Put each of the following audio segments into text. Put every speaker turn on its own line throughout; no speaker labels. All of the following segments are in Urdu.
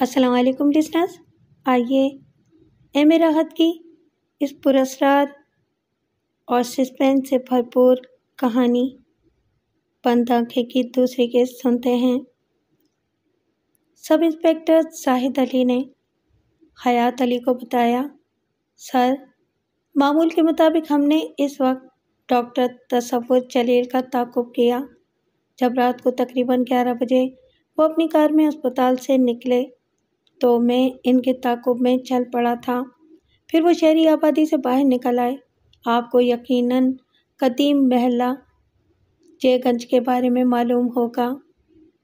السلام علیکم لسنرز، آئیے ایم راحت کی اس پراسرار اور سسپینس سے بھرپور کہانی بند آنکھیں کی دوسری قسط سنتے ہیں۔ سب انسپکٹر زاہد علی نے حیات علی کو بتایا، سر، معمول کے مطابق ہم نے اس وقت ڈاکٹر تصور جلیل کا تعاقب کیا۔ جب رات کو تقریباً 11 بجے وہ اپنی کار میں اسپتال سے نکلے تو میں ان کے تعاقب میں چل پڑا تھا۔ پھر وہ شہری آبادی سے باہر نکل آئے۔ آپ کو یقیناً قدیم محلہ جے گنج کے بارے میں معلوم ہوگا۔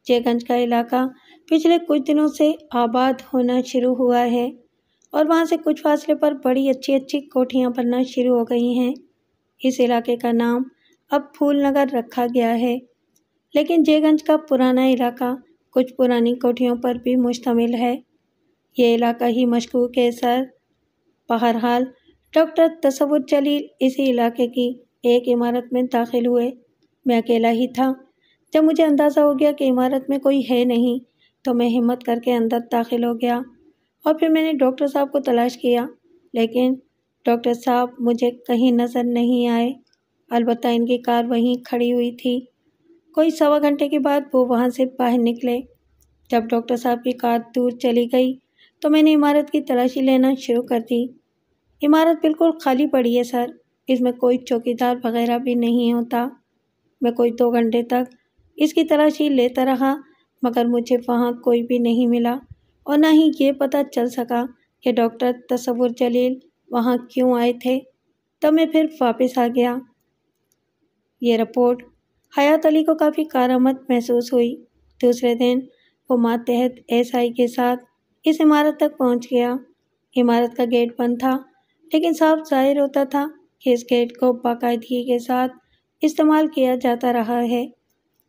جے گنج کا علاقہ پچھلے کچھ دنوں سے آباد ہونا شروع ہوا ہے اور وہاں سے کچھ فاصلے پر بڑی اچھی کوٹھیاں بننا شروع ہو گئی ہیں۔ اس علاقے کا نام اب پھول نگر رکھا گیا ہے، لیکن جے گنج کا پرانا علاقہ کچھ پرانی کوٹھیوں پر بھی مشتمل ہے۔ یہ علاقہ ہی مشکوک ہے، سر۔ بہرحال ڈاکٹر تصور جلیل اسی علاقے کی ایک عمارت میں داخل ہوئے۔ میں اکیلا ہی تھا۔ جب مجھے اندازہ ہو گیا کہ عمارت میں کوئی ہے نہیں تو میں ہمت کر کے اندر داخل ہو گیا اور پھر میں نے ڈاکٹر صاحب کو تلاش کیا، لیکن ڈاکٹر صاحب مجھے کہیں نظر نہیں آئے۔ البتہ ان کی کار وہیں کھڑی ہوئی تھی۔ کوئی 1.25 گھنٹے کے بعد وہ وہاں سے باہر نکلے۔ جب ڈاکٹر صاحب کی کار دور چلی گئی تو میں نے عمارت کی تلاشی لینا شروع کر دی۔ عمارت بالکل خالی پڑی ہے، سر۔ اس میں کوئی چوکیدار وغیرہ بھی نہیں ہوتا۔ میں کوئی 2 گھنٹے تک اس کی تلاشی لیتا رہا، مگر مجھے وہاں کوئی بھی نہیں ملا اور نہ ہی یہ پتہ چل سکا کہ ڈاکٹر تصور جلیل وہاں کیوں آئے تھے۔ تب میں پھر واپس آ گیا۔ یہ رپورٹ حیات علی کو کافی کارآمد محسوس ہوئی۔ دوسرے دن وہ ماتحت SI کے ساتھ اس عمارت تک پہنچ گیا۔ عمارت کا گیٹ بند تھا، لیکن صاف ظاہر ہوتا تھا کہ اس گیٹ کو باقاعدگی کے ساتھ استعمال کیا جاتا رہا ہے۔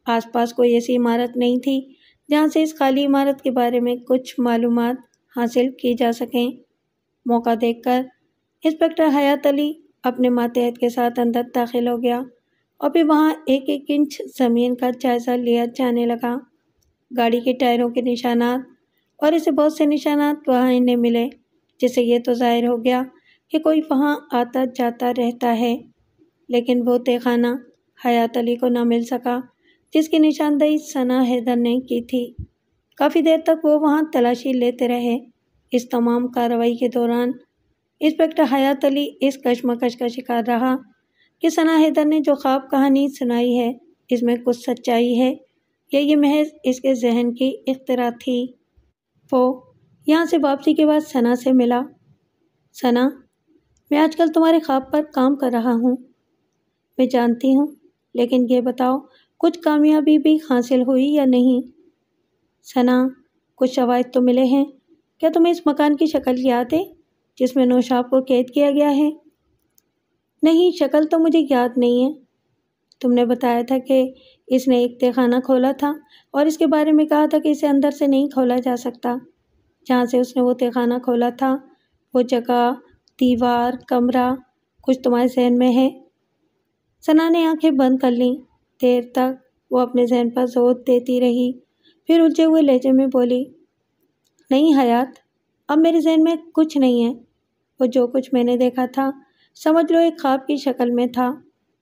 آس پاس کوئی ایسی عمارت نہیں تھی جہاں سے اس خالی عمارت کے بارے میں کچھ معلومات حاصل کی جا سکیں۔ موقع دیکھ کر انسپکٹر حیات علی اپنے ماتحت کے ساتھ اندر داخل ہو گیا اور پھر وہاں ایک انچ زمین کا جائزہ لیا جانے لگا۔ گاڑی کے ٹائروں کے نشانات اور اسے بہت سے نشانات وہاں انہیں ملے، جس سے یہ تو ظاہر ہو گیا کہ کوئی وہاں آتا جاتا رہتا ہے، لیکن وہ تہہ خانہ حیات علی کو نہ مل سکا جس کی نشاندہی ثنا حیدر نے کی تھی۔ کافی دیر تک وہ وہاں تلاشی لیتے رہے۔ اس تمام کارروائی کے دوران انسپکٹر حیات علی اس کشمکش کا شکار رہا کہ ثنا حیدر نے جو خواب کہانی سنائی ہے اس میں کچھ سچائی ہے یا یہ محض اس کے ذہن کی اختراع تھی۔ وہ یہاں سے واپسی کے بعد ثنا سے ملا۔ ثنا، میں آج کل تمہارے خواب پر کام کر رہا ہوں۔ میں جانتی ہوں، لیکن یہ بتاؤ کچھ کامیابی بھی حاصل ہوئی یا نہیں؟ ثنا، کچھ شواہد تو ملے ہیں۔ کیا تمہیں اس مکان کی شکل یاد ہے جس میں نوشاب کو قید کیا گیا ہے؟ نہیں، شکل تو مجھے یاد نہیں ہے۔ تم نے بتایا تھا کہ اس نے ایک تہہ خانہ کھولا تھا اور اس کے بارے میں کہا تھا کہ اسے اندر سے نہیں کھولا جا سکتا۔ جہاں سے اس نے وہ تہہ خانہ کھولا تھا، وہ جگہ، دیوار، کمرہ، کچھ تمہارے ذہن میں ہے؟ ثنا نے آنکھیں بند کر لیں۔ دیر تک وہ اپنے ذہن پر زور دیتی رہی، پھر الجھے ہوئے لہجے میں بولی، نہیں حیات، اب میرے ذہن میں کچھ نہیں ہے۔ وہ جو کچھ میں نے دیکھا تھا سمجھ لو ایک خواب کی شکل میں تھا،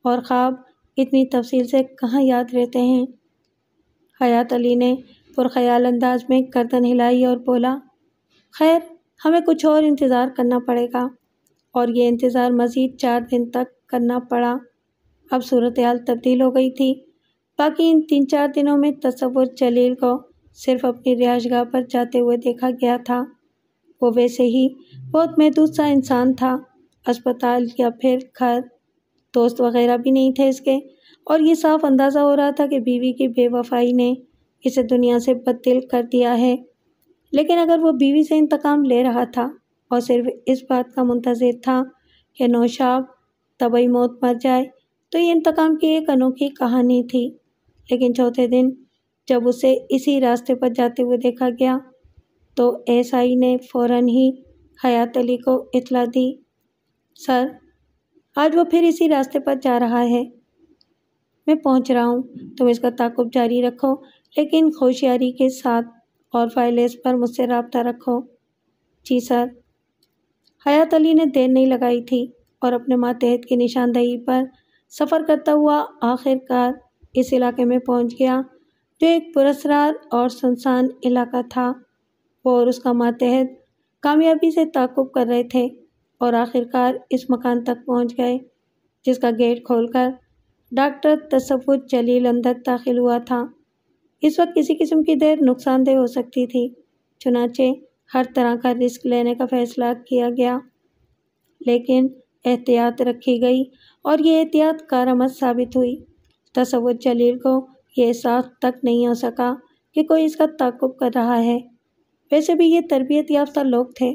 اور خواب اتنی تفصیل سے کہاں یاد رہتے ہیں۔ حیات علی نے پرخیال انداز میں گردن ہلائی اور بولا، خیر، ہمیں کچھ اور انتظار کرنا پڑے گا، اور یہ انتظار مزید 4 دن تک کرنا پڑا۔ اب صورتحال تبدیل ہو گئی تھی۔ باقی ان 3-4 دنوں میں تصور جلیل کو صرف اپنی رہائش گاہ پر جاتے ہوئے دیکھا گیا تھا۔ وہ ویسے ہی بہت محدود سا انسان تھا۔ اسپتال یا پھر گھر، دوست وغیرہ بھی نہیں تھے اس کے، اور یہ صاف اندازہ ہو رہا تھا کہ بیوی کی بے وفائی نے اسے دنیا سے بددل کر دیا ہے۔ لیکن اگر وہ بیوی سے انتقام لے رہا تھا اور صرف اس بات کا منتظر تھا کہ نوشاب طبعی موت مر جائے تو یہ انتقام کی ایک انوکھی کہانی تھی۔ لیکن چوتھے دن جب اسے اسی راستے پر جاتے ہوئے دیکھا گیا تو SI نے فوراً ہی حیات علی کو اطلاع دی، سر، آج وہ پھر اسی راستے پر جا رہا ہے۔ میں پہنچ رہا ہوں، تم اس کا تعاقب جاری رکھو، لیکن ہوشیاری کے ساتھ۔ اور فائلز پر مجھ سے رابطہ رکھو۔ جی سر۔ حیات علی نے دیر نہیں لگائی تھی اور اپنے ماتحت کی نشاندہی پر سفر کرتا ہوا آخر کار اس علاقے میں پہنچ گیا جو ایک پراسرار اور سنسان علاقہ تھا۔ وہ اور اس کا ماتحت کامیابی سے تعاقب کر رہے تھے اور آخر کار اس مکان تک پہنچ گئے جس کا گیٹ کھول کر ڈاکٹر تصور جلیل اندر داخل ہوا تھا۔ اس وقت کسی قسم کی دیر نقصان دہ ہو سکتی تھی، چنانچہ ہر طرح کا رسک لینے کا فیصلہ کیا گیا، لیکن احتیاط رکھی گئی اور یہ احتیاط کارآمد ثابت ہوئی۔ تصور جلیل کو یہ احساس تک نہیں ہو سکا کہ کوئی اس کا تعاقب کر رہا ہے۔ ویسے بھی یہ تربیت یافتہ لوگ تھے،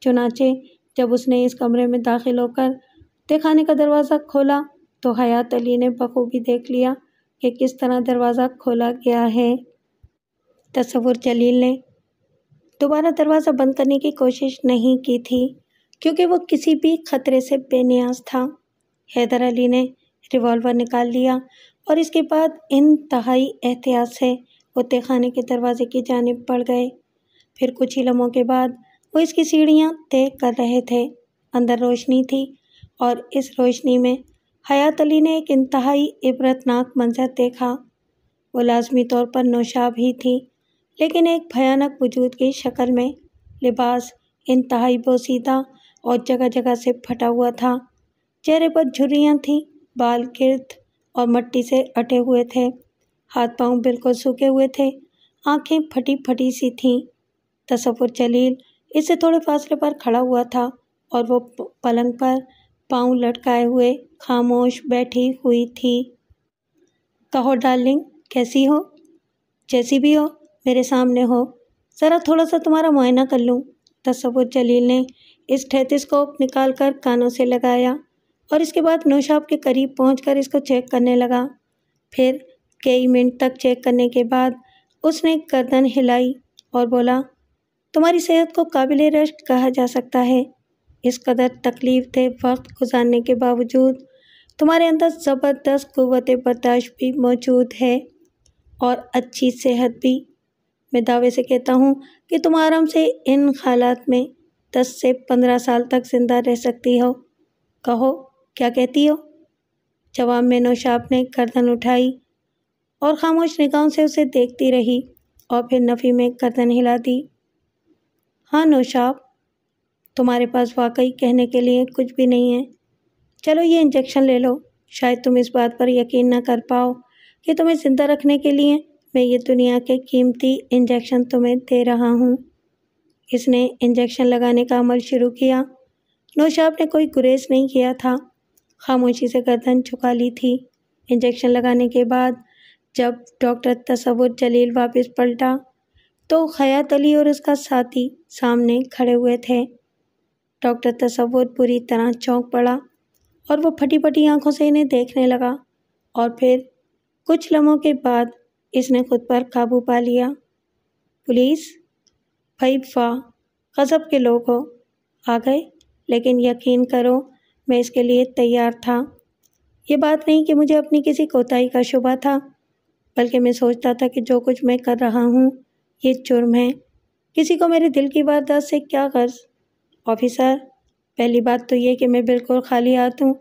چنانچہ جب اس نے اس کمرے میں داخل ہو کر تہخانے کا دروازہ کھولا تو حیات علی نے بخوبی دیکھ لیا کہ کس طرح دروازہ کھولا گیا ہے۔ تصور جلیل نے دوبارہ دروازہ بند کرنے کی کوشش نہیں کی تھی کیونکہ وہ کسی بھی خطرے سے بے نیاز تھا۔ حیدر علی نے ریوالور نکال لیا اور اس کے بعد انتہائی احتیاط سے وہ تہخانے کے دروازے کی جانب بڑھ گئے۔ پھر کچھ ہی لمحوں کے بعد وہ اس کی سیڑھیاں طے کر رہے تھے۔ اندر روشنی تھی اور اس روشنی میں حیات علی نے ایک انتہائی عبرتناک منظر دیکھا۔ وہ لازمی طور پر نوشاب ہی تھی، لیکن ایک بھیانک وجود کی شکل میں۔ لباس انتہائی بوسیدہ اور جگہ جگہ سے پھٹا ہوا تھا، چہرے پر جھریاں تھیں، بال گرد اور مٹی سے اٹے ہوئے تھے، ہاتھ پاؤں بالکل سوکھے ہوئے تھے، آنکھیں پھٹی پھٹی سی تھیں۔ تصور جلیل اس سے تھوڑے فاصلے پر کھڑا ہوا تھا اور وہ پلنگ پر پاؤں لٹکائے ہوئے خاموش بیٹھی ہوئی تھی۔ کہو ڈارلنگ، کیسی ہو؟ جیسی بھی ہو، میرے سامنے ہو، ذرا تھوڑا سا تمہارا معائنہ کر لوں۔ تصور جلیل نے اسٹیتھوسکوپ نکال کر کانوں سے لگایا اور اس کے بعد نوشاب کے قریب پہنچ کر اس کو چیک کرنے لگا۔ پھر کئی منٹ تک چیک کرنے کے بعد اس نے گردن ہلائی اور بولا، تمہاری صحت کو قابل رشک کہا جا سکتا ہے۔ اس قدر تکلیف دہ وقت گزارنے کے باوجود تمہارے اندر زبردست قوت برداشت بھی موجود ہے اور اچھی صحت بھی۔ میں دعوے سے کہتا ہوں کہ تم آرام سے ان حالات میں 10 سے 15 سال تک زندہ رہ سکتی ہو۔ کہو، کیا کہتی ہو؟ جواب میں نوشاب نے گردن اٹھائی اور خاموش نگاہوں سے اسے دیکھتی رہی اور پھر نفی میں گردن ہلا دی۔ ہاں نوشاب، تمہارے پاس واقعی کہنے کے لیے کچھ بھی نہیں ہے۔ چلو یہ انجیکشن لے لو، شاید تم اس بات پر یقین نہ کر پاؤ کہ تمہیں زندہ رکھنے کے لیے میں یہ دنیا کے قیمتی انجیکشن تمہیں دے رہا ہوں۔ اس نے انجیکشن لگانے کا عمل شروع کیا۔ نوشاب نے کوئی گریز نہیں کیا تھا، خاموشی سے گردن جھکا لی تھی۔ انجیکشن لگانے کے بعد جب ڈاکٹر تصور جلیل واپس پلٹا تو حیات علی اور اس کا ساتھی سامنے کھڑے ہوئے تھے۔ ڈاکٹر تصور بری طرح چونک پڑا اور وہ پھٹی پھٹی آنکھوں سے انہیں دیکھنے لگا، اور پھر کچھ لمحوں کے بعد اس نے خود پر قابو پا لیا۔ پولیس؟ بھائی واہ، غضب کے لوگ ہو، آ گئے، لیکن یقین کرو میں اس کے لیے تیار تھا۔ یہ بات نہیں کہ مجھے اپنی کسی کوتاہی کا شبہ تھا، بلکہ میں سوچتا تھا کہ جو کچھ میں کر رہا ہوں یہ جرم ہے۔ کسی کو میرے دل کی واردات سے کیا غرض؟ آفیسر، پہلی بات تو یہ کہ میں بالکل خالی ہاتھ ہوں،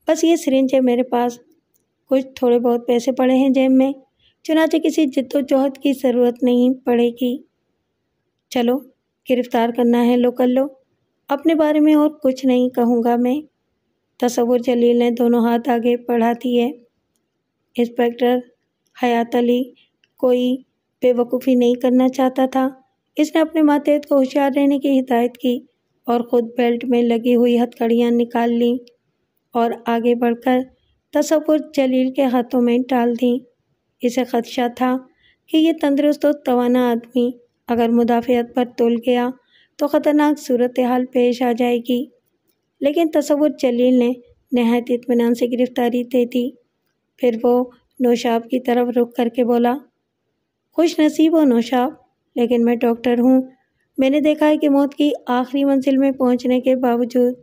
بس یہ سرنج ہے میرے پاس، کچھ تھوڑے بہت پیسے پڑے ہیں جیب میں، چنانچہ کسی جد و جہد کی ضرورت نہیں پڑے گی۔ چلو، گرفتار کرنا ہے لو کر لو، اپنے بارے میں اور کچھ نہیں کہوں گا میں۔ تصور جلیل نے دونوں ہاتھ آگے بڑھا دیے۔ انسپکٹر حیات علی کوئی بے وقوفی نہیں کرنا چاہتا تھا۔ اس نے اپنے ماتحت کو ہوشیار رہنے کی ہدایت کی اور خود بیلٹ میں لگی ہوئی ہتھ کڑیاں نکال لیں اور آگے بڑھ کر تصور جلیل کے ہاتھوں میں ڈال دیں۔ اسے خدشہ تھا کہ یہ تندرست و توانا آدمی اگر مدافعت پر تل گیا تو خطرناک صورتحال پیش آ جائے گی، لیکن تصور جلیل نے نہایت اطمینان سے گرفتاری دے دی۔ پھر وہ نوشاب کی طرف رخ کر کے بولا، خوش نصیب ہو نوشاب، لیکن میں ڈاکٹر ہوں۔ میں نے دیکھا ہے کہ موت کی آخری منزل میں پہنچنے کے باوجود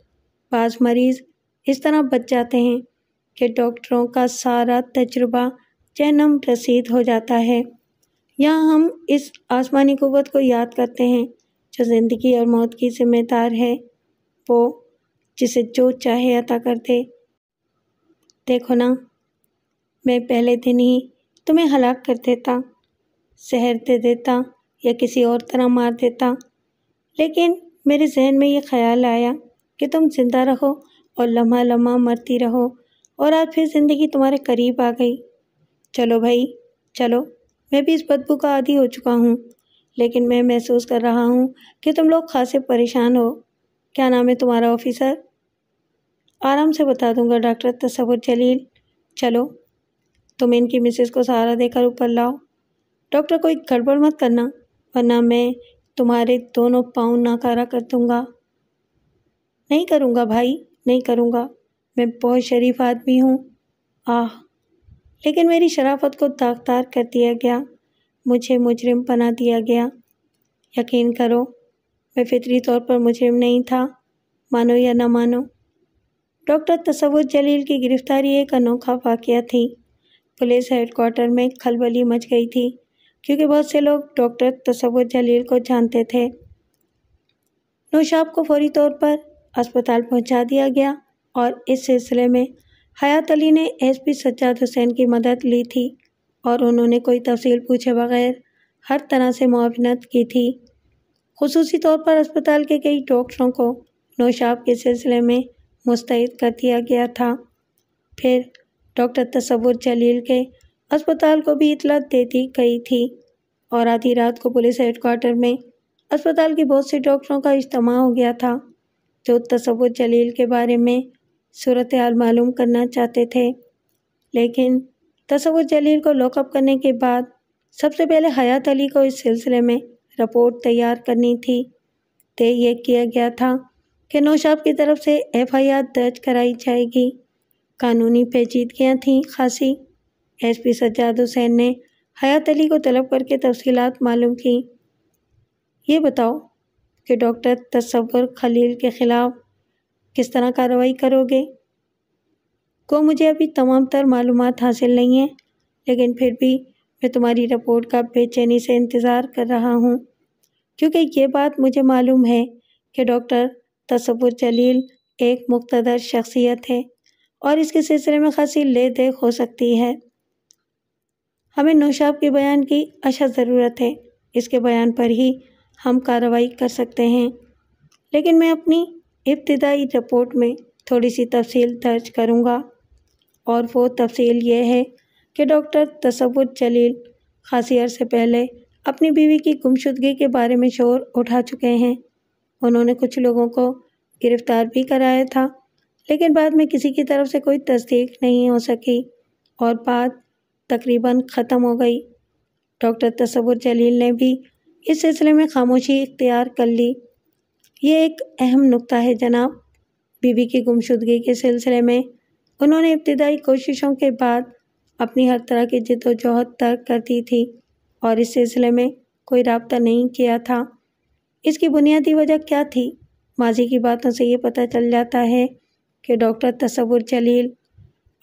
بعض مریض اس طرح بچ جاتے ہیں کہ ڈاکٹروں کا سارا تجربہ جہنم رسید ہو جاتا ہے۔ یہاں ہم اس آسمانی قوت کو یاد کرتے ہیں جو زندگی اور موت کی ذمہ دار ہے، وہ جسے جو چاہے عطا کر دے۔ دیکھو نا، میں پہلے دن ہی تمہیں ہلاک کر دیتا، زہر دے دیتا یا کسی اور طرح مار دیتا، لیکن میرے ذہن میں یہ خیال آیا کہ تم زندہ رہو اور لمحہ لمحہ مرتی رہو، اور آج پھر زندگی تمہارے قریب آ گئی۔ چلو بھائی چلو، میں بھی اس بدبو کا عادی ہو چکا ہوں، لیکن میں محسوس کر رہا ہوں کہ تم لوگ خاصے پریشان ہو۔ کیا نام ہے تمہارا آفیسر؟ آرام سے بتا دوں گا ڈاکٹر تصور جلیل۔ چلو تم ان کی مسز کو سہارا دے کر اوپر لاؤ۔ ڈاکٹر کوئی گڑبڑ مت کرنا ورنہ میں تمہارے دونوں پاؤں ناکارہ کر دوں گا۔ نہیں کروں گا بھائی، نہیں کروں گا، میں بہت شریف آدمی ہوں۔ لیکن میری شرافت کو داغدار کر دیا گیا، مجھے مجرم بنا دیا گیا۔ یقین کرو میں فطری طور پر مجرم نہیں تھا، مانو یا نہ مانو۔ ڈاکٹر تصور جلیل کی گرفتاری ایک انوکھا واقعہ تھی۔ پولیس ہیڈ کوارٹر میں کھلبلی مچ گئی تھی کیونکہ بہت سے لوگ ڈاکٹر تصور جلیل کو جانتے تھے۔ نوشاب کو فوری طور پر اسپتال پہنچا دیا گیا اور اس سلسلے میں حیات علی نے ایس پی سجاد حسین کی مدد لی تھی اور انہوں نے کوئی تفصیل پوچھے بغیر ہر طرح سے معاونت کی تھی۔ خصوصی طور پر اسپتال کے کئی ڈاکٹروں کو نوشاب کے سلسلے میں مستعد کر دیا گیا تھا۔ پھر ڈاکٹر تصور جلیل کے اسپتال کو بھی اطلاع دے دی گئی تھی اور آدھی رات کو پولیس ہیڈ کوارٹر میں اسپتال کے بہت سے ڈاکٹروں کا اجتماع ہو گیا تھا جو تصور جلیل کے بارے میں صورتحال معلوم کرنا چاہتے تھے۔ لیکن تصور جلیل کو لاک اپ کرنے کے بعد سب سے پہلے حیات علی کو اس سلسلے میں رپورٹ تیار کرنی تھی۔ طے یہ کیا گیا تھا کہ نوشاب کی طرف سے FIR درج کرائی جائے گی۔ قانونی پیچیدگیاں تھیں خاصی۔ ایس پی سجاد حسین نے حیات علی کو طلب کر کے تفصیلات معلوم کی۔ یہ بتاؤ کہ ڈاکٹر تصور خلیل کے خلاف کس طرح کارروائی کرو گے؟ مجھے ابھی تمام تر معلومات حاصل نہیں ہیں، لیکن پھر بھی میں تمہاری رپورٹ کا بے چینی سے انتظار کر رہا ہوں، کیونکہ یہ بات مجھے معلوم ہے کہ ڈاکٹر تصور جلیل ایک مقتدر شخصیت ہے اور اس کے سلسلے میں خاصی لے دیکھ ہو سکتی ہے۔ ہمیں نوشاب کے بیان کی اشد ضرورت ہے، اس کے بیان پر ہی ہم کارروائی کر سکتے ہیں، لیکن میں اپنی ابتدائی رپورٹ میں تھوڑی سی تفصیل درج کروں گا، اور وہ تفصیل یہ ہے کہ ڈاکٹر تصور جلیل خاصی عرصے پہلے اپنی بیوی کی گمشدگی کے بارے میں شور اٹھا چکے ہیں۔ انہوں نے کچھ لوگوں کو گرفتار بھی کرایا تھا، لیکن بعد میں کسی کی طرف سے کوئی تصدیق نہیں ہو سکی اور بات تقریباً ختم ہو گئی۔ ڈاکٹر تصور جلیل نے بھی اس سلسلے میں خاموشی اختیار کر لی۔ یہ ایک اہم نکتہ ہے جناب۔ بیوی کی گمشدگی کے سلسلے میں انہوں نے ابتدائی کوششوں کے بعد اپنی ہر طرح کی جد و جہد ترک کر دی تھی اور اس سلسلے میں کوئی رابطہ نہیں کیا تھا۔ اس کی بنیادی وجہ کیا تھی؟ ماضی کی باتوں سے یہ پتہ چل جاتا ہے کہ ڈاکٹر تصور جلیل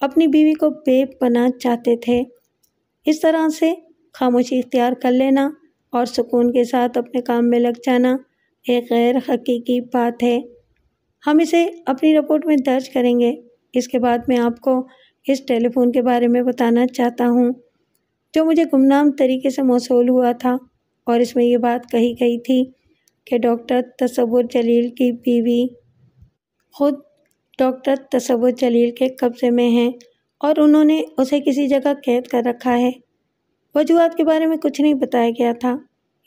اپنی بیوی کو بے پناہ چاہتے تھے۔ اس طرح سے خاموشی اختیار کر لینا اور سکون کے ساتھ اپنے کام میں لگ جانا ایک غیر حقیقی بات ہے۔ ہم اسے اپنی رپورٹ میں درج کریں گے۔ اس کے بعد میں آپ کو اس ٹیلی فون کے بارے میں بتانا چاہتا ہوں جو مجھے گمنام طریقے سے موصول ہوا تھا، اور اس میں یہ بات کہی گئی تھی کہ ڈاکٹر تصور جلیل کی بیوی خود ڈاکٹر تصور جلیل کے قبضے میں ہیں اور انہوں نے اسے کسی جگہ قید کر رکھا ہے۔ وجوہات کے بارے میں کچھ نہیں بتایا گیا تھا۔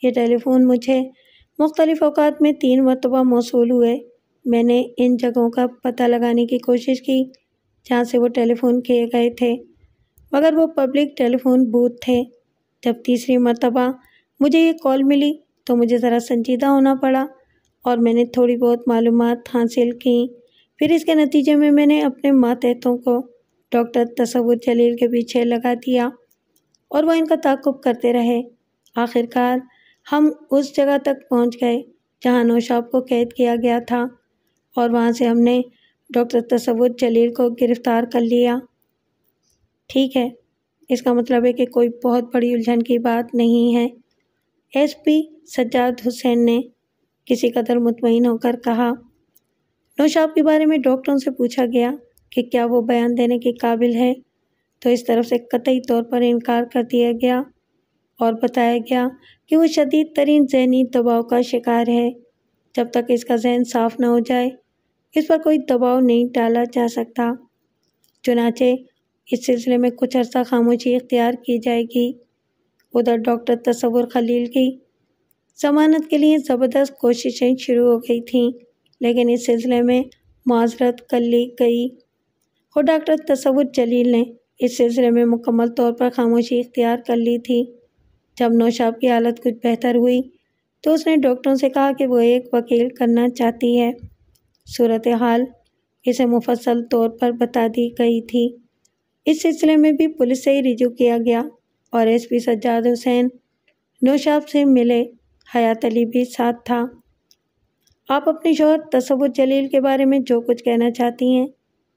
یہ ٹیلی فون مجھے مختلف اوقات میں 3 مرتبہ موصول ہوئے۔ میں نے ان جگہوں کا پتہ لگانے کی کوشش کی جہاں سے وہ ٹیلی فون کیے گئے تھے، مگر وہ پبلک ٹیلی فون بوتھ تھے۔ جب تیسری مرتبہ مجھے یہ کال ملی تو مجھے ذرا سنجیدہ ہونا پڑا اور میں نے تھوڑی بہت معلومات حاصل کیں۔ پھر اس کے نتیجے میں میں نے اپنے ماتحتوں کو ڈاکٹر تصور جلیل کے پیچھے لگا دیا اور وہ ان کا تعاقب کرتے رہے۔ آخر کار ہم اس جگہ تک پہنچ گئے جہاں نوشاب کو قید کیا گیا تھا اور وہاں سے ہم نے ڈاکٹر تصور جلیل کو گرفتار کر لیا۔ ٹھیک ہے، اس کا مطلب ہے کہ کوئی بہت بڑی الجھن کی بات نہیں ہے، ایس پی سجاد حسین نے کسی قدر مطمئن ہو کر کہا۔ نوشاب کے بارے میں ڈاکٹروں سے پوچھا گیا کہ کیا وہ بیان دینے کے قابل ہے، تو اس طرف سے قطعی طور پر انکار کر دیا گیا اور بتایا گیا کہ وہ شدید ترین ذہنی دباؤ کا شکار ہے۔ جب تک اس کا ذہن صاف نہ ہو جائے اس پر کوئی دباؤ نہیں ڈالا جا سکتا۔ چنانچہ اس سلسلے میں کچھ عرصہ خاموشی اختیار کی جائے گی۔ ادھر ڈاکٹر تصور خلیل کی ضمانت کے لیے زبردست کوششیں شروع ہو گئی تھیں، لیکن اس سلسلے میں معذرت کر لی گئی اور ڈاکٹر تصور جلیل نے اس سلسلے میں مکمل طور پر خاموشی اختیار کر لی تھی۔ جب نوشاب کی حالت کچھ بہتر ہوئی تو اس نے ڈاکٹروں سے کہا کہ وہ ایک وکیل کرنا چاہتی ہے۔ صورتحال اسے مفصل طور پر بتا دی گئی تھی۔ اس سلسلے میں بھی پولیس سے ہی رجوع کیا گیا اور ایس پی سجاد حسین نوشاب سے ملے۔ حیات علی بھی ساتھ تھا۔ آپ اپنے شوہر تصور جلیل کے بارے میں جو کچھ کہنا چاہتی ہیں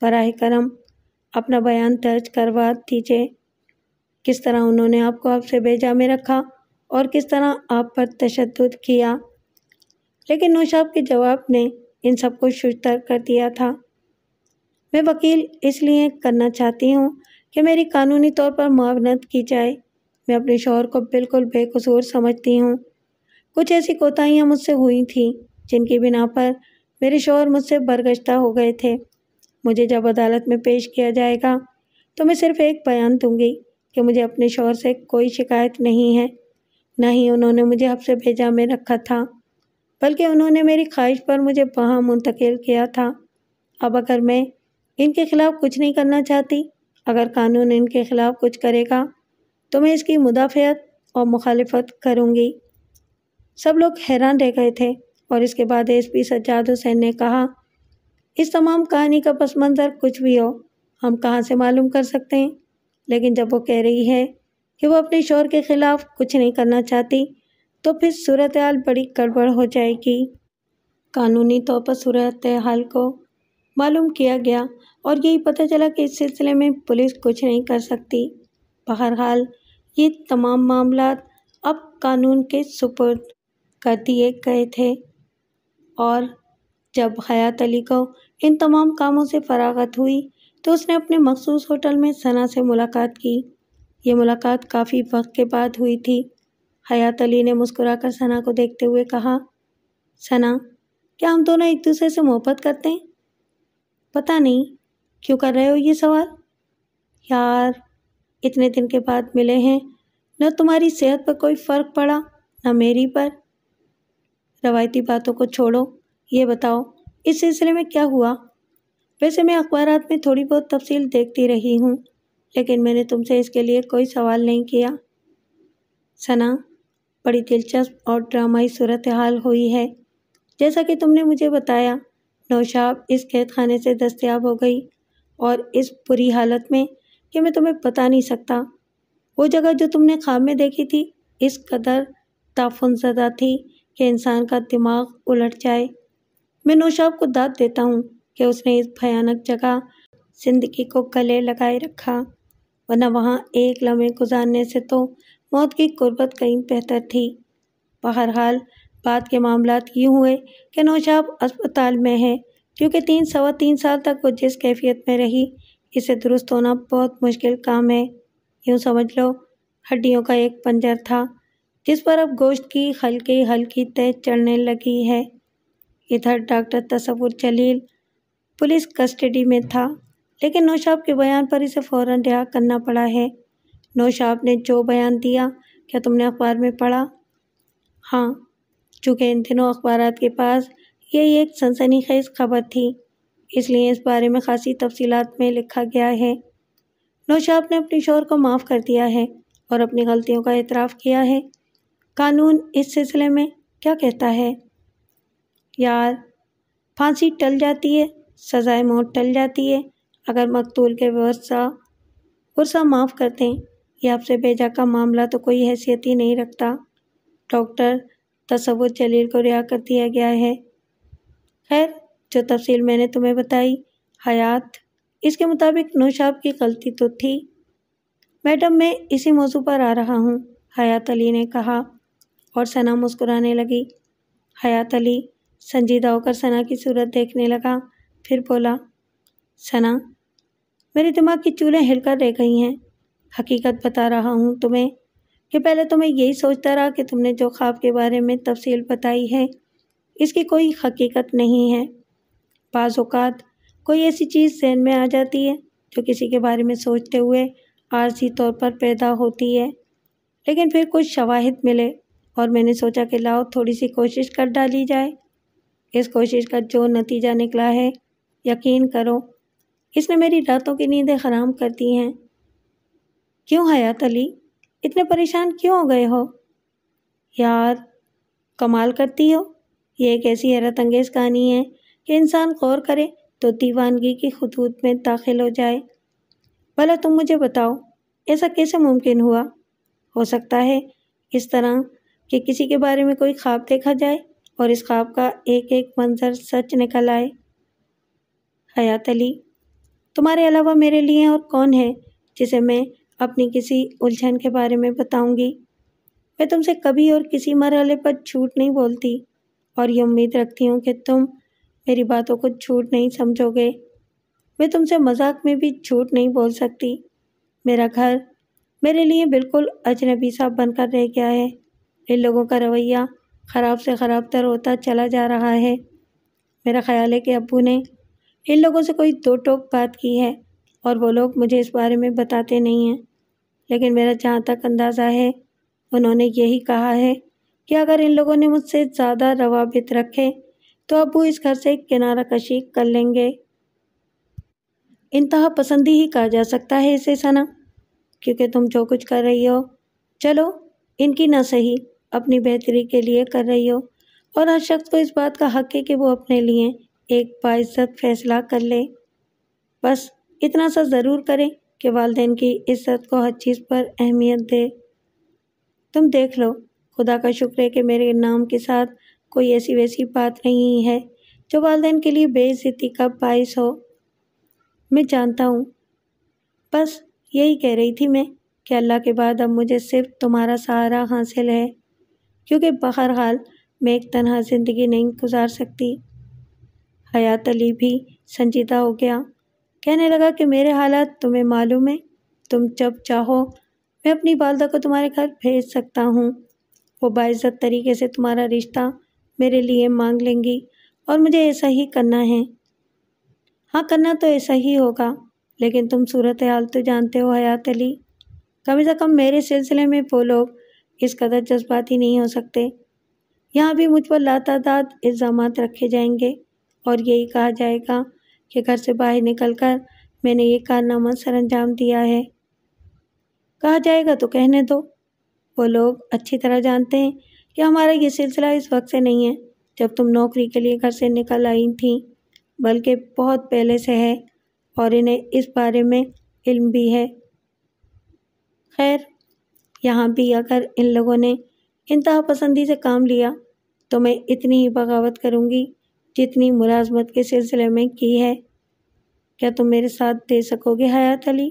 براہ کرم اپنا بیان درج کروا دیجیے۔ کس طرح انہوں نے آپ کو آپ سے بھیجا میں رکھا اور کس طرح آپ پر تشدد کیا۔ لیکن نوشاب کے جواب نے ان سب کو ششدر کر دیا تھا۔ میں وکیل اس لیے کرنا چاہتی ہوں کہ میری قانونی طور پر معاونت کی جائے۔ میں اپنے شوہر کو بالکل بے قصور سمجھتی ہوں۔ کچھ ایسی کوتاہیاں مجھ سے ہوئی تھیں جن کی بنا پر میرے شوہر مجھ سے برگشتہ ہو گئے تھے۔ مجھے جب عدالت میں پیش کیا جائے گا تو میں صرف ایک بیان دوں گی کہ مجھے اپنے شوہر سے کوئی شکایت نہیں ہے، نہ ہی انہوں نے مجھے حبس بھیجا میں رکھا تھا، بلکہ انہوں نے میری خواہش پر مجھے وہاں منتقل کیا تھا۔ اب اگر میں ان کے خلاف کچھ نہیں کرنا چاہتی، اگر قانون ان کے خلاف کچھ کرے گا تو میں اس کی مدافعت اور مخالفت کروں گی۔ سب لوگ حیران رہ گئے تھے اور اس کے بعد ایس پی سجاد حسین نے کہا، اس تمام کہانی کا پس منظر کچھ بھی ہو ہم کہاں سے معلوم کر سکتے ہیں، لیکن جب وہ کہہ رہی ہے کہ وہ اپنے شوہر کے خلاف کچھ نہیں کرنا چاہتی تو پھر صورتحال بڑی گڑبڑ ہو جائے گی۔ قانونی طور پر صورتحال کو معلوم کیا گیا اور یہی پتہ چلا کہ اس سلسلے میں پولیس کچھ نہیں کر سکتی۔ بہرحال یہ تمام معاملات اب قانون کے سپرد کر دیے گئے تھے اور جب حیات علی کو ان تمام کاموں سے فراغت ہوئی تو اس نے اپنے مخصوص ہوٹل میں ثنا سے ملاقات کی۔ یہ ملاقات کافی وقت کے بعد ہوئی تھی۔ حیات علی نے مسکرا کر ثنا کو دیکھتے ہوئے کہا، ثنا، کیا ہم دونوں ایک دوسرے سے محبت کرتے ہیں؟ پتہ نہیں کیوں کر رہے ہو یہ سوال؟ یار، اتنے دن کے بعد ملے ہیں، نہ تمہاری صحت پر کوئی فرق پڑا نہ میری پر۔ روایتی باتوں کو چھوڑو، یہ بتاؤ اس سلسلے میں کیا ہوا؟ ویسے میں اخبارات میں تھوڑی بہت تفصیل دیکھتی رہی ہوں، لیکن میں نے تم سے اس کے لیے کوئی سوال نہیں کیا۔ ثنا، بڑی دلچسپ اور ڈرامائی صورتحال ہوئی ہے۔ جیسا کہ تم نے مجھے بتایا، نوشاب اس قید خانے سے دستیاب ہو گئی اور اس بری حالت میں کہ میں تمہیں بتا نہیں سکتا۔ وہ جگہ جو تم نے خواب میں دیکھی تھی اس قدر تعفن زدہ تھی کہ انسان کا دماغ الٹ جائے۔ میں نوشاب کو داد دیتا ہوں کہ اس نے اس بھیانک جگہ زندگی کو گلے لگائے رکھا، ورنہ وہاں ایک لمحے گزارنے سے تو موت کی قربت کہیں بہتر تھی۔ بہرحال بعد کے معاملات یہ ہوئے کہ نوشاب اسپتال میں ہے، کیونکہ 3 سال تک وہ جس کیفیت میں رہی اسے درست ہونا بہت مشکل کام ہے۔ یوں سمجھ لو ہڈیوں کا ایک پنجر تھا جس پر اب گوشت کی ہلکی ہلکی تہ چڑھنے لگی ہے۔ ادھر ڈاکٹر تصور جلیل پولیس کسٹڈی میں تھا، لیکن نوشاب کے بیان پر اسے فوراً رہا کرنا پڑا ہے۔ نوشاب نے جو بیان دیا کیا تم نے اخبار میں پڑھا؟ ہاں، چونکہ ان دنوں اخبارات کے پاس یہی ایک سنسنی خیز خبر تھی، اس لیے اس بارے میں خاصی تفصیلات میں لکھا گیا ہے۔ نوشاب نے اپنے شوہر کو معاف کر دیا ہے اور اپنی غلطیوں کا اعتراف کیا ہے۔ قانون اس سلسلے میں کیا کہتا ہے؟ یار، پھانسی ٹل جاتی ہے، سزائے موت ٹل جاتی ہے اگر مقتول کے ورثہ معاف کر دیں۔ یہ حبس بھیجا کا معاملہ تو کوئی حیثیت ہی نہیں رکھتا۔ ڈاکٹر تصور جلیل کو رہا کر دیا گیا ہے۔ خیر، جو تفصیل میں نے تمہیں بتائی، حیات، اس کے مطابق نوشاب کی غلطی تو تھی۔ میڈم میں اسی موضوع پر آ رہا ہوں، حیات علی نے کہا اور ثنا مسکرانے لگی۔ حیات علی سنجیدہ ہو کر ثنا کی صورت دیکھنے لگا، پھر بولا، ثنا، میرے دماغ کی چولیں ہل کر رہ گئی ہیں۔ حقیقت بتا رہا ہوں تمہیں کہ پہلے تو میں یہی سوچتا رہا کہ تم نے جو خواب کے بارے میں تفصیل بتائی ہے اس کی کوئی حقیقت نہیں ہے۔ بعض اوقات کوئی ایسی چیز ذہن میں آ جاتی ہے جو کسی کے بارے میں سوچتے ہوئے عارضی طور پر پیدا ہوتی ہے، لیکن پھر کچھ شواہد ملے اور میں نے سوچا کہ لاؤ تھوڑی سی کوشش کر ڈالی جائے۔ اس کوشش کا جو نتیجہ نکلا ہے، یقین کرو اس نے میری راتوں کی نیندیں حرام کر دی ہیں۔ کیوں حیات علی، اتنے پریشان کیوں ہو گئے ہو؟ یار، کمال کرتی ہو، یہ ایک ایسی حیرت انگیز کہانی ہے کہ انسان غور کرے تو دیوانگی کی حدود میں داخل ہو جائے۔ بھلا تم مجھے بتاؤ، ایسا کیسے ممکن ہوا؟ ہو سکتا ہے اس طرح کہ کسی کے بارے میں کوئی خواب دیکھا جائے اور اس خواب کا ایک ایک منظر سچ نکل آئے۔ حیات علی، تمہارے علاوہ میرے لیے اور کون ہے جسے میں اپنی کسی الجھن کے بارے میں بتاؤں گی؟ میں تم سے کبھی اور کسی مرحلے پر جھوٹ نہیں بولتی اور یہ امید رکھتی ہوں کہ تم میری باتوں کو جھوٹ نہیں سمجھو گے۔ میں تم سے مذاق میں بھی جھوٹ نہیں بول سکتی۔ میرا گھر میرے لیے بالکل اجنبی سا بن کر رہ گیا ہے۔ ان لوگوں کا رویہ خراب سے خراب تر ہوتا چلا جا رہا ہے۔ میرا خیال ہے کہ ابو نے ان لوگوں سے کوئی دو ٹوک بات کی ہے اور وہ لوگ مجھے اس بارے میں بتاتے نہیں ہیں، لیکن میرا جہاں تک اندازہ ہے انہوں نے یہی کہا ہے کہ اگر ان لوگوں نے مجھ سے زیادہ روابط رکھے تو ابو اس گھر سے کنارہ کشی کر لیں گے۔ انتہا پسندی ہی کہا جا سکتا ہے اسے ثنا، کیونکہ تم جو کچھ کر رہی ہو، چلو ان کی نہ صحیح اپنی بہتری کے لیے کر رہی ہو، اور ہر شخص کو اس بات کا حق ہے کہ وہ اپنے لیے ایک باعزت فیصلہ کر لے۔ بس اتنا سا ضرور کرے کہ والدین کی عزت کو ہر چیز پر اہمیت دے۔ تم دیکھ لو، خدا کا شکر ہے کہ میرے نام کے ساتھ کوئی ایسی ویسی بات نہیں ہے جو والدین کے لیے بے عزتی کا باعث ہو۔ میں جانتا ہوں، بس یہی کہہ رہی تھی میں کہ اللہ کے بعد اب مجھے صرف تمہارا سہارا حاصل ہے، کیونکہ بہرحال میں ایک تنہا زندگی نہیں گزار سکتی۔ حیات علی بھی سنجیدہ ہو گیا، کہنے لگا کہ میرے حالات تمہیں معلوم ہے، تم جب چاہو میں اپنی والدہ کو تمہارے گھر بھیج سکتا ہوں، وہ باعزت طریقے سے تمہارا رشتہ میرے لیے مانگ لیں گی اور مجھے ایسا ہی کرنا ہے۔ ہاں، کرنا تو ایسا ہی ہوگا، لیکن تم صورتحال تو جانتے ہو حیات علی، کم از کم میرے سلسلے میں وہ لوگ اس قدر جذباتی نہیں ہو سکتے۔ یہاں بھی مجھ پر لاتعداد الزامات رکھے جائیں گے اور یہی کہا جائے گا کہ گھر سے باہر نکل کر میں نے یہ کارنامہ سر انجام دیا ہے۔ کہا جائے گا تو کہنے دو، وہ لوگ اچھی طرح جانتے ہیں کہ ہمارا یہ سلسلہ اس وقت سے نہیں ہے جب تم نوکری کے لیے گھر سے نکل آئی تھیں، بلکہ بہت پہلے سے ہے، اور انہیں اس بارے میں علم بھی ہے۔ خیر، یہاں بھی اگر ان لوگوں نے انتہا پسندی سے کام لیا تو میں اتنی ہی بغاوت کروں گی جتنی ملازمت کے سلسلے میں کی ہے۔ کیا تم میرے ساتھ دے سکو گے حیات علی؟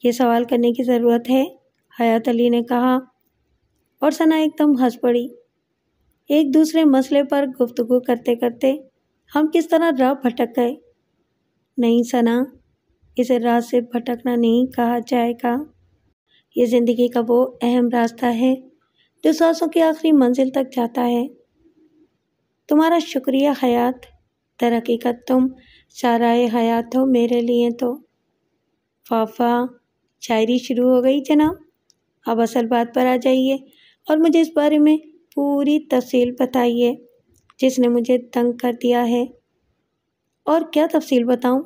یہ سوال کرنے کی ضرورت ہے، حیات علی نے کہا، اور ثنا ایک دم ہنس پڑی۔ ایک دوسرے مسئلے پر گفتگو کرتے کرتے ہم کس طرح راہ بھٹک گئے۔ نہیں ثنا، اسے راہ سے بھٹکنا نہیں کہا جائے گا، یہ زندگی کا وہ اہم راستہ ہے جو سانسوں کی آخری منزل تک جاتا ہے۔ تمہارا شکریہ حیات، در حقیقت تم شاہراہ حیات ہو میرے لیے تو۔ واہ واہ، شاعری شروع ہو گئی جناب، اب اصل بات پر آ جائیے اور مجھے اس بارے میں پوری تفصیل بتائیے جس نے مجھے تنگ کر دیا ہے۔ اور کیا تفصیل بتاؤں؟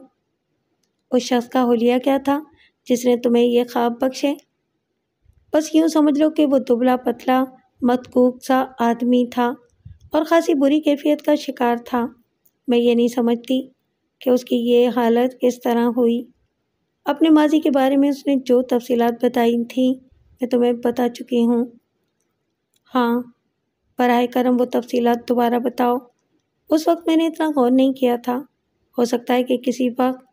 اس شخص کا حلیہ کیا تھا جس نے تمہیں یہ خواب بخشے؟ بس یوں سمجھ لو کہ وہ دبلا پتلا متکوک سا آدمی تھا اور خاصی بری کیفیت کا شکار تھا۔ میں یہ نہیں سمجھتی کہ اس کی یہ حالت کس طرح ہوئی۔ اپنے ماضی کے بارے میں اس نے جو تفصیلات بتائی تھیں میں تمہیں بتا چکی ہوں۔ ہاں، براہ کرم وہ تفصیلات دوبارہ بتاؤ، اس وقت میں نے اتنا غور نہیں کیا تھا۔ ہو سکتا ہے کہ کسی وقت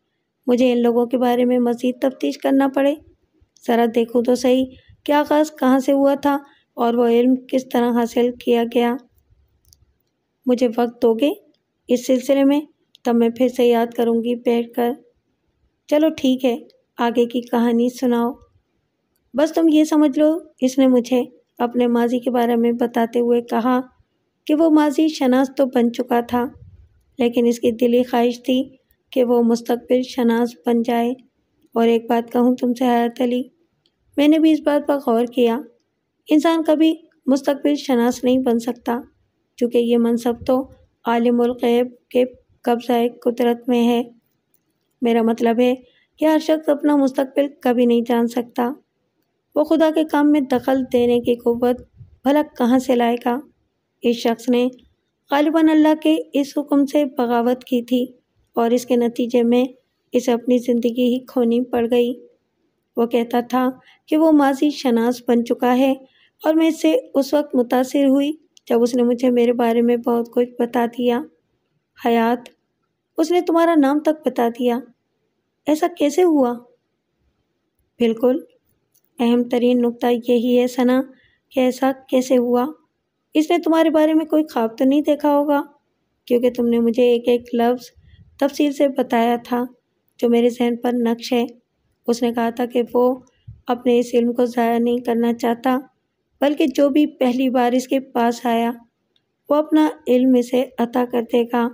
مجھے ان لوگوں کے بارے میں مزید تفتیش کرنا پڑے۔ ذرا دیکھوں تو صحیح کہ آغاز کہاں سے ہوا تھا اور وہ علم کس طرح حاصل کیا گیا۔ مجھے وقت دو گے اس سلسلے میں؟ تب میں پھر سے یاد کروں گی بیٹھ کر۔ چلو ٹھیک ہے، آگے کی کہانی سناؤ۔ بس تم یہ سمجھ لو، اس نے مجھے اپنے ماضی کے بارے میں بتاتے ہوئے کہا کہ وہ ماضی شناس تو بن چکا تھا، لیکن اس کی دلی خواہش تھی کہ وہ مستقبل شناس بن جائے۔ اور ایک بات کہوں تم سے حیات علی، میں نے بھی اس بات پر غور کیا، انسان کبھی مستقبل شناس نہیں بن سکتا، کیونکہ یہ منصب تو عالم الغیب کے قبضہ قدرت میں ہے۔ میرا مطلب ہے کہ ہر شخص اپنا مستقبل کبھی نہیں جان سکتا۔ وہ خدا کے کام میں دخل دینے کی قوت بھلا کہاں سے لائے گا؟ اس شخص نے غالباً اللہ کے اس حکم سے بغاوت کی تھی اور اس کے نتیجے میں اسے اپنی زندگی ہی کھونی پڑ گئی۔ وہ کہتا تھا کہ وہ ماضی شناس بن چکا ہے، اور میں اس سے اس وقت متاثر ہوئی جب اس نے مجھے میرے بارے میں بہت کچھ بتا دیا۔ حیات، اس نے تمہارا نام تک بتا دیا؟ ایسا کیسے ہوا؟ بالکل، اہم ترین نکتہ یہی ہے ثنا کہ ایسا کیسے ہوا۔ اس نے تمہارے بارے میں کوئی خواب تو نہیں دیکھا ہوگا، کیونکہ تم نے مجھے ایک ایک لفظ تفصیل سے بتایا تھا جو میرے ذہن پر نقش ہے۔ اس نے کہا تھا کہ وہ اپنے اس علم کو ضائع نہیں کرنا چاہتا، بلکہ جو بھی پہلی بار اس کے پاس آیا وہ اپنا علم اسے عطا کر دے گا،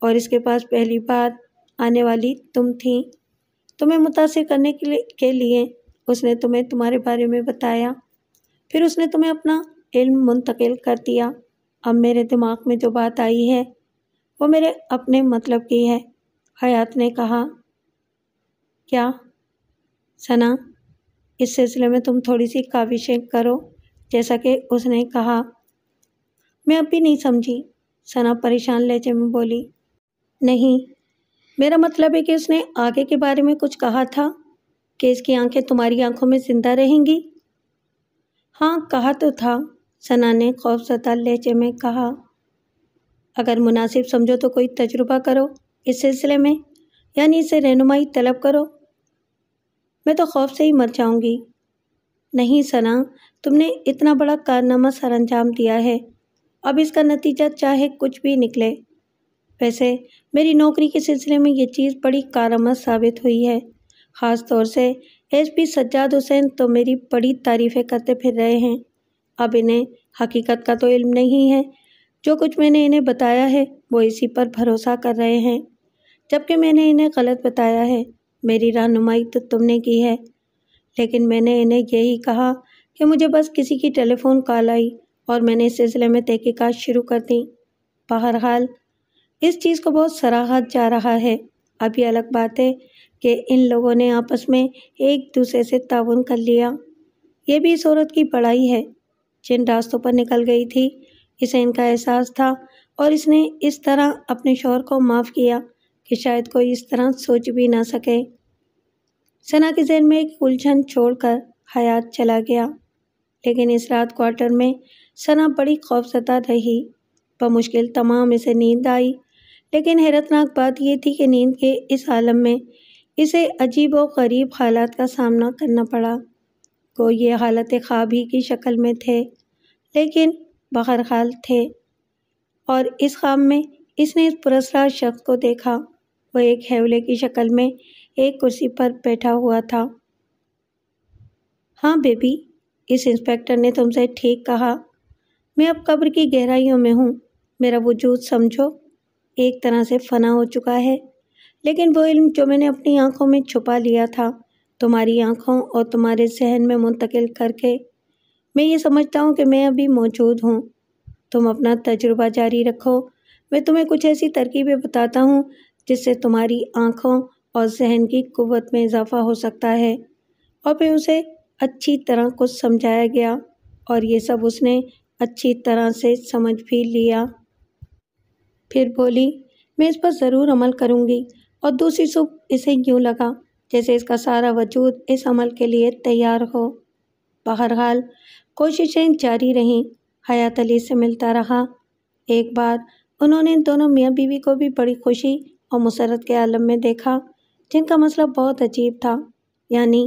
اور اس کے پاس پہلی بار آنے والی تم تھیں۔ تمہیں متاثر کرنے کے لیے اس نے تمہیں تمہارے بارے میں بتایا، پھر اس نے تمہیں اپنا علم منتقل کر دیا۔ اب میرے دماغ میں جو بات آئی ہے وہ میرے اپنے مطلب کی ہے، حیات نے کہا۔ کیا؟ ثنا، اس سلسلے میں تم تھوڑی سی کاوشیں کرو، جیسا کہ اس نے کہا۔ میں اب بھی نہیں سمجھی، ثنا پریشان لہجے میں بولی۔ نہیں، میرا مطلب ہے کہ اس نے آگے کے بارے میں کچھ کہا تھا کہ اس کی آنکھیں تمہاری آنکھوں میں زندہ رہیں گی۔ ہاں، کہا تو تھا، ثنا نے خوفزدہ لہجے میں کہا۔ اگر مناسب سمجھو تو کوئی تجربہ کرو اس سلسلے میں، یعنی اسے رہنمائی طلب کرو۔ میں تو خوف سے ہی مر جاؤں گی۔ نہیں ثنا، تم نے اتنا بڑا کارنامہ سر انجام دیا ہے، اب اس کا نتیجہ چاہے کچھ بھی نکلے۔ ویسے میری نوکری کے سلسلے میں یہ چیز بڑی کارآمد ثابت ہوئی ہے، خاص طور سے ایس پی سجاد حسین تو میری بڑی تعریفیں کرتے پھر رہے ہیں۔ اب انہیں حقیقت کا تو علم نہیں ہے، جو کچھ میں نے انہیں بتایا ہے وہ اسی پر بھروسہ کر رہے ہیں، جبکہ میں نے انہیں غلط بتایا ہے۔ میری رہنمائی تو تم نے کی ہے، لیکن میں نے انہیں یہی کہا کہ مجھے بس کسی کی ٹیلی فون کال آئی اور میں نے اس سلسلے میں تحقیقات شروع کر دیں۔ بہرحال اس چیز کو بہت سراہا جا رہا ہے۔ اب یہ الگ بات ہے کہ ان لوگوں نے آپس میں ایک دوسرے سے تعاون کر لیا۔ یہ بھی اس عورت کی بڑائی ہے، جن راستوں پر نکل گئی تھی اسے ان کا احساس تھا، اور اس نے اس طرح اپنے شوہر کو معاف کیا کہ شاید کوئی اس طرح سوچ بھی نہ سکے۔ ثنا کے ذہن میں ایک الجھن چھوڑ کر حیات چلا گیا، لیکن اس رات کوارٹر میں ثنا بڑی خوفزدہ رہی۔ بمشکل تمام اسے نیند آئی، لیکن حیرتناک بات یہ تھی کہ نیند کے اس عالم میں اسے عجیب و غریب حالات کا سامنا کرنا پڑا۔ کو یہ حالت خواب ہی کی شکل میں تھے، لیکن بہرحال تھے، اور اس خواب میں اس نے اس پراسرار شخص کو دیکھا۔ وہ ایک حیولے کی شکل میں ایک کرسی پر بیٹھا ہوا تھا۔ ہاں بیبی، اس انسپکٹر نے تم سے ٹھیک کہا، میں اب قبر کی گہرائیوں میں ہوں۔ میرا وجود سمجھو ایک طرح سے فنا ہو چکا ہے، لیکن وہ علم جو میں نے اپنی آنکھوں میں چھپا لیا تھا تمہاری آنکھوں اور تمہارے ذہن میں منتقل کر کے، میں یہ سمجھتا ہوں کہ میں ابھی موجود ہوں۔ تم اپنا تجربہ جاری رکھو، میں تمہیں کچھ ایسی ترکیبیں بتاتا ہوں جس سے تمہاری آنکھوں اور ذہن کی قوت میں اضافہ ہو سکتا ہے۔ اور پھر اسے اچھی طرح کچھ سمجھایا گیا، اور یہ سب اس نے اچھی طرح سے سمجھ بھی لیا۔ پھر بولی، میں اس پر ضرور عمل کروں گی۔ اور دوسری صبح اسے یوں لگا جیسے اس کا سارا وجود اس عمل کے لیے تیار ہو۔ بہرحال کوششیں جاری رہیں، حیات علی سے ملتا رہا۔ ایک بار انہوں نے ان دونوں میاں بیوی کو بھی بڑی خوشی اور مسرت کے عالم میں دیکھا، جن کا مسئلہ بہت عجیب تھا، یعنی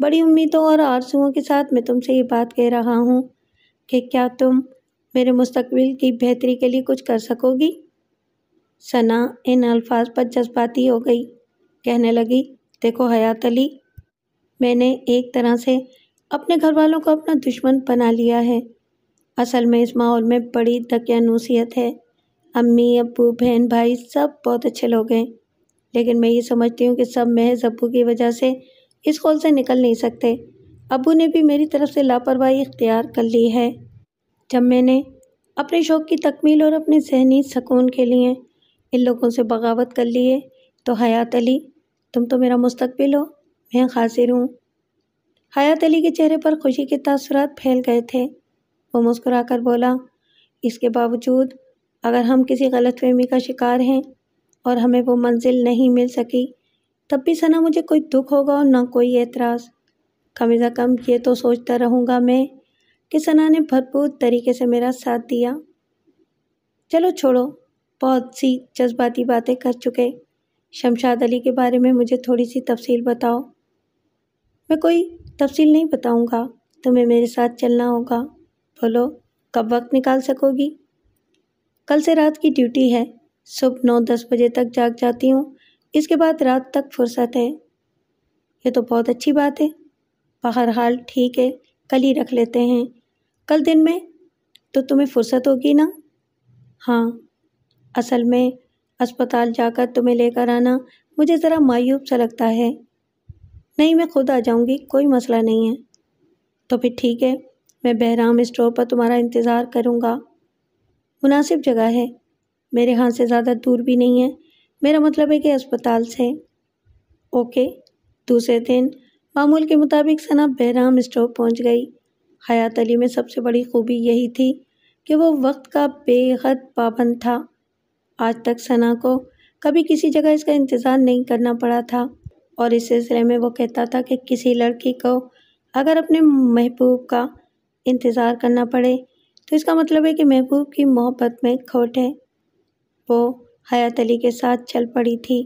بڑی امیدوں اور آرزوؤں کے ساتھ میں تم سے یہ بات کہہ رہا ہوں کہ کیا تم میرے مستقبل کی بہتری کے لیے کچھ کر سکو گی؟ ثنا ان الفاظ پر جذباتی ہو گئی، کہنے لگی، دیکھو حیات علی، میں نے ایک طرح سے اپنے گھر والوں کو اپنا دشمن بنا لیا ہے۔ اصل میں اس ماحول میں بڑی دقیانوسیت ہے۔ امی، ابو، بہن، بھائی سب بہت اچھے لوگ ہیں، لیکن میں یہ سمجھتی ہوں کہ سب محض ابو کی وجہ سے اس خول سے نکل نہیں سکتے۔ ابو نے بھی میری طرف سے لاپرواہی اختیار کر لی ہے۔ جب میں نے اپنے شوق کی تکمیل اور اپنے ذہنی سکون کے لیے ان لوگوں سے بغاوت کر لی ہے تو حیات علی، تم تو میرا مستقبل ہو، میں خاسر ہوں۔ حیات علی کے چہرے پر خوشی کے تاثرات پھیل گئے تھے۔ وہ مسکرا کر بولا، اس کے باوجود اگر ہم کسی غلط فہمی کا شکار ہیں اور ہمیں وہ منزل نہیں مل سکی، تب بھی ثنا مجھے کوئی دکھ ہوگا اور نہ کوئی اعتراض۔ کم از کم یہ تو سوچتا رہوں گا میں کہ ثنا نے بھرپور طریقے سے میرا ساتھ دیا۔ چلو چھوڑو، بہت سی جذباتی باتیں کر چکے۔ شمشاد علی کے بارے میں مجھے تھوڑی سی تفصیل بتاؤ۔ میں کوئی تفصیل نہیں بتاؤں گا، تمہیں میرے ساتھ چلنا ہوگا۔ بولو، کب وقت نکال سکو گی؟ کل سے رات کی ڈیوٹی ہے، صبح 9-10 بجے تک جاگ جاتی ہوں، اس کے بعد رات تک فرصت ہے۔ یہ تو بہت اچھی بات ہے۔ بہرحال ٹھیک ہے، کل ہی رکھ لیتے ہیں۔ کل دن میں تو تمہیں فرصت ہوگی نا؟ ہاں، اصل میں اسپتال جا کر تمہیں لے کر آنا مجھے ذرا مایوب سا لگتا ہے۔ نہیں، میں خود آ جاؤں گی، کوئی مسئلہ نہیں ہے۔ تو پھر ٹھیک ہے، میں بہرام اسٹور پر تمہارا انتظار کروں گا۔ مناسب جگہ ہے، میرے ہاں سے زیادہ دور بھی نہیں ہے، میرا مطلب ہے کہ اسپتال سے۔ اوکے۔ دوسرے دن معمول کے مطابق ثنا بہرام اسٹور پہنچ گئی۔ حیات علی میں سب سے بڑی خوبی یہی تھی کہ وہ وقت کا بے حد پابند تھا۔ آج تک ثنا کو کبھی کسی جگہ اس کا انتظار نہیں کرنا پڑا تھا، اور اس سلسلے میں وہ کہتا تھا کہ کسی لڑکی کو اگر اپنے محبوب کا انتظار کرنا پڑے تو اس کا مطلب ہے کہ محبوب کی محبت میں کھوٹ ہے۔ وہ حیات علی کے ساتھ چل پڑی تھی۔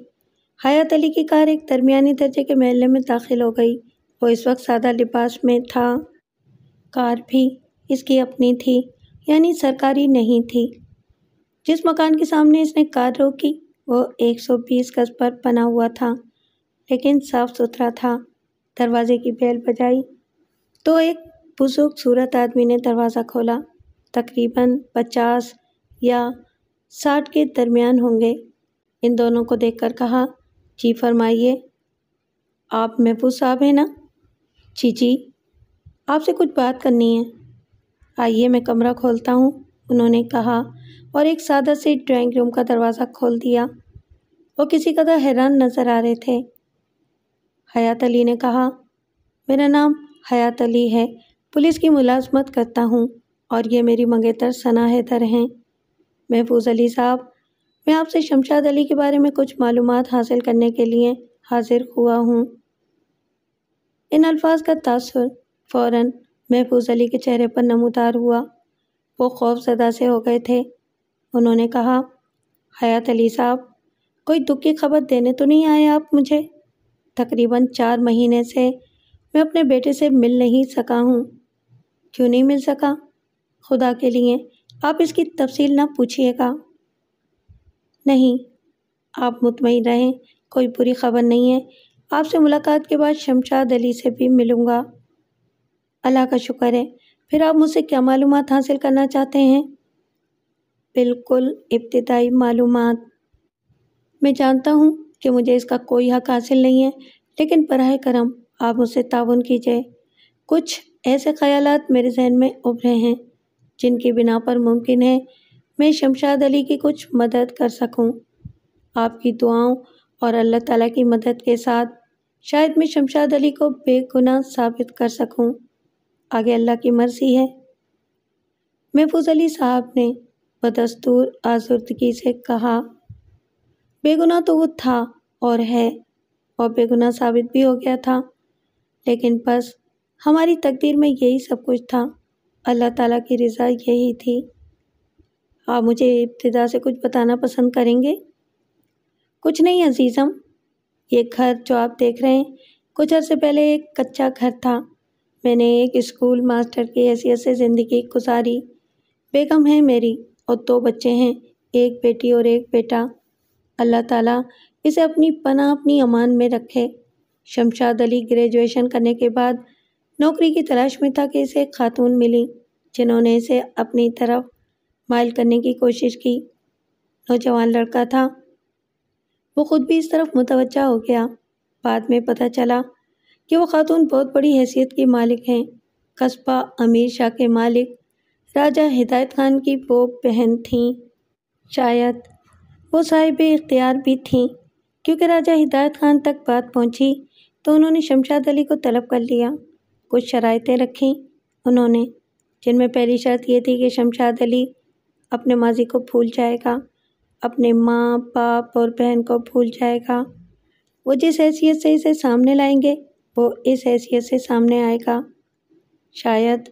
حیات علی کی کار ایک درمیانی درجے کے محلے میں داخل ہو گئی۔ وہ اس وقت سادہ لباس میں تھا۔ کار بھی اس کی اپنی تھی، یعنی سرکاری نہیں تھی۔ جس مکان کے سامنے اس نے کار روکی وہ 120 گز پر بنا ہوا تھا، لیکن صاف ستھرا تھا۔ دروازے کی بیل بجائی تو ایک بزرگ صورت آدمی نے دروازہ کھولا۔ تقریباً 50 یا 60 کے درمیان ہوں گے۔ ان دونوں کو دیکھ کر کہا، جی فرمائیے، آپ محفوظ صاحب ہیں نا؟ جی، آپ سے کچھ بات کرنی ہے۔ آئیے میں کمرہ کھولتا ہوں، انہوں نے کہا، اور ایک سادہ سے ڈرائنگ روم کا دروازہ کھول دیا۔ وہ کسی قدر حیران نظر آ رہے تھے۔ حیات علی نے کہا، میرا نام حیات علی ہے، پولیس کی ملازمت کرتا ہوں، اور یہ میری منگیتر ثنا حیدر ہیں۔ محفوظ علی صاحب، میں آپ سے شمشاد علی کے بارے میں کچھ معلومات حاصل کرنے کے لیے حاضر ہوا ہوں۔ ان الفاظ کا تاثر فوراً محفوظ علی کے چہرے پر نمودار ہوا۔ وہ خوف زدہ سے ہو گئے تھے۔ انہوں نے کہا، حیات علی صاحب، کوئی دکھ کی خبر دینے تو نہیں آئے آپ مجھے؟ تقریباً 4 مہینے سے میں اپنے بیٹے سے مل نہیں سکا ہوں۔ کیوں نہیں مل سکا؟ خدا کے لیے آپ اس کی تفصیل نہ پوچھیے گا۔ نہیں، آپ مطمئن رہیں، کوئی بری خبر نہیں ہے۔ آپ سے ملاقات کے بعد شمشاد علی سے بھی ملوں گا۔ اللہ کا شکر ہے۔ پھر آپ مجھ سے کیا معلومات حاصل کرنا چاہتے ہیں؟ بالکل ابتدائی معلومات۔ میں جانتا ہوں کہ مجھے اس کا کوئی حق حاصل نہیں ہے، لیکن براہ کرم آپ مجھ سے تعاون کیجیے۔ کچھ ایسے خیالات میرے ذہن میں ابھرے ہیں جن کی بنا پر ممکن ہے میں شمشاد علی کی کچھ مدد کر سکوں۔ آپ کی دعاؤں اور اللہ تعالیٰ کی مدد کے ساتھ شاید میں شمشاد علی کو بے گناہ ثابت کر سکوں۔ آگے اللہ کی مرضی ہے۔ محفوظ علی صاحب نے بدستور آزردگی سے کہا، بے گناہ تو وہ تھا اور ہے، اور بے گناہ ثابت بھی ہو گیا تھا، لیکن بس ہماری تقدیر میں یہی سب کچھ تھا۔ اللہ تعالیٰ کی رضا یہی تھی۔ آپ مجھے ابتدا سے کچھ بتانا پسند کریں گے؟ کچھ نہیں عزیزم، یہ گھر جو آپ دیکھ رہے ہیں کچھ عرصے پہلے ایک کچا گھر تھا، میں نے ایک اسکول ماسٹر کی حیثیت سے زندگی گزاری۔ بیگم ہے میری اور 2 بچے ہیں، ایک بیٹی اور ایک بیٹا۔ اللہ تعالیٰ اسے اپنی پناہ اپنی امان میں رکھے۔ شمشاد علی گریجویشن کرنے کے بعد نوکری کی تلاش میں تھا کہ اسے ایک خاتون ملی جنہوں نے اسے اپنی طرف مائل کرنے کی کوشش کی۔ نوجوان لڑکا تھا، وہ خود بھی اس طرف متوجہ ہو گیا۔ بعد میں پتہ چلا کہ وہ خاتون بہت بڑی حیثیت کی مالک ہیں، قصبہ امیر شاہ کے مالک راجہ ہدایت خان کی وہ بہن تھیں۔ شاید وہ صاحب اختیار بھی تھیں، کیونکہ راجہ ہدایت خان تک بات پہنچی تو انہوں نے شمشاد علی کو طلب کر لیا۔ کچھ شرائطیں رکھیں انہوں نے، جن میں پہلی شرط یہ تھی کہ شمشاد علی اپنے ماضی کو بھول جائے گا، اپنے ماں باپ اور بہن کو بھول جائے گا۔ وہ جس حیثیت سے اسے سامنے لائیں گے وہ اس حیثیت سے سامنے آئے گا۔ شاید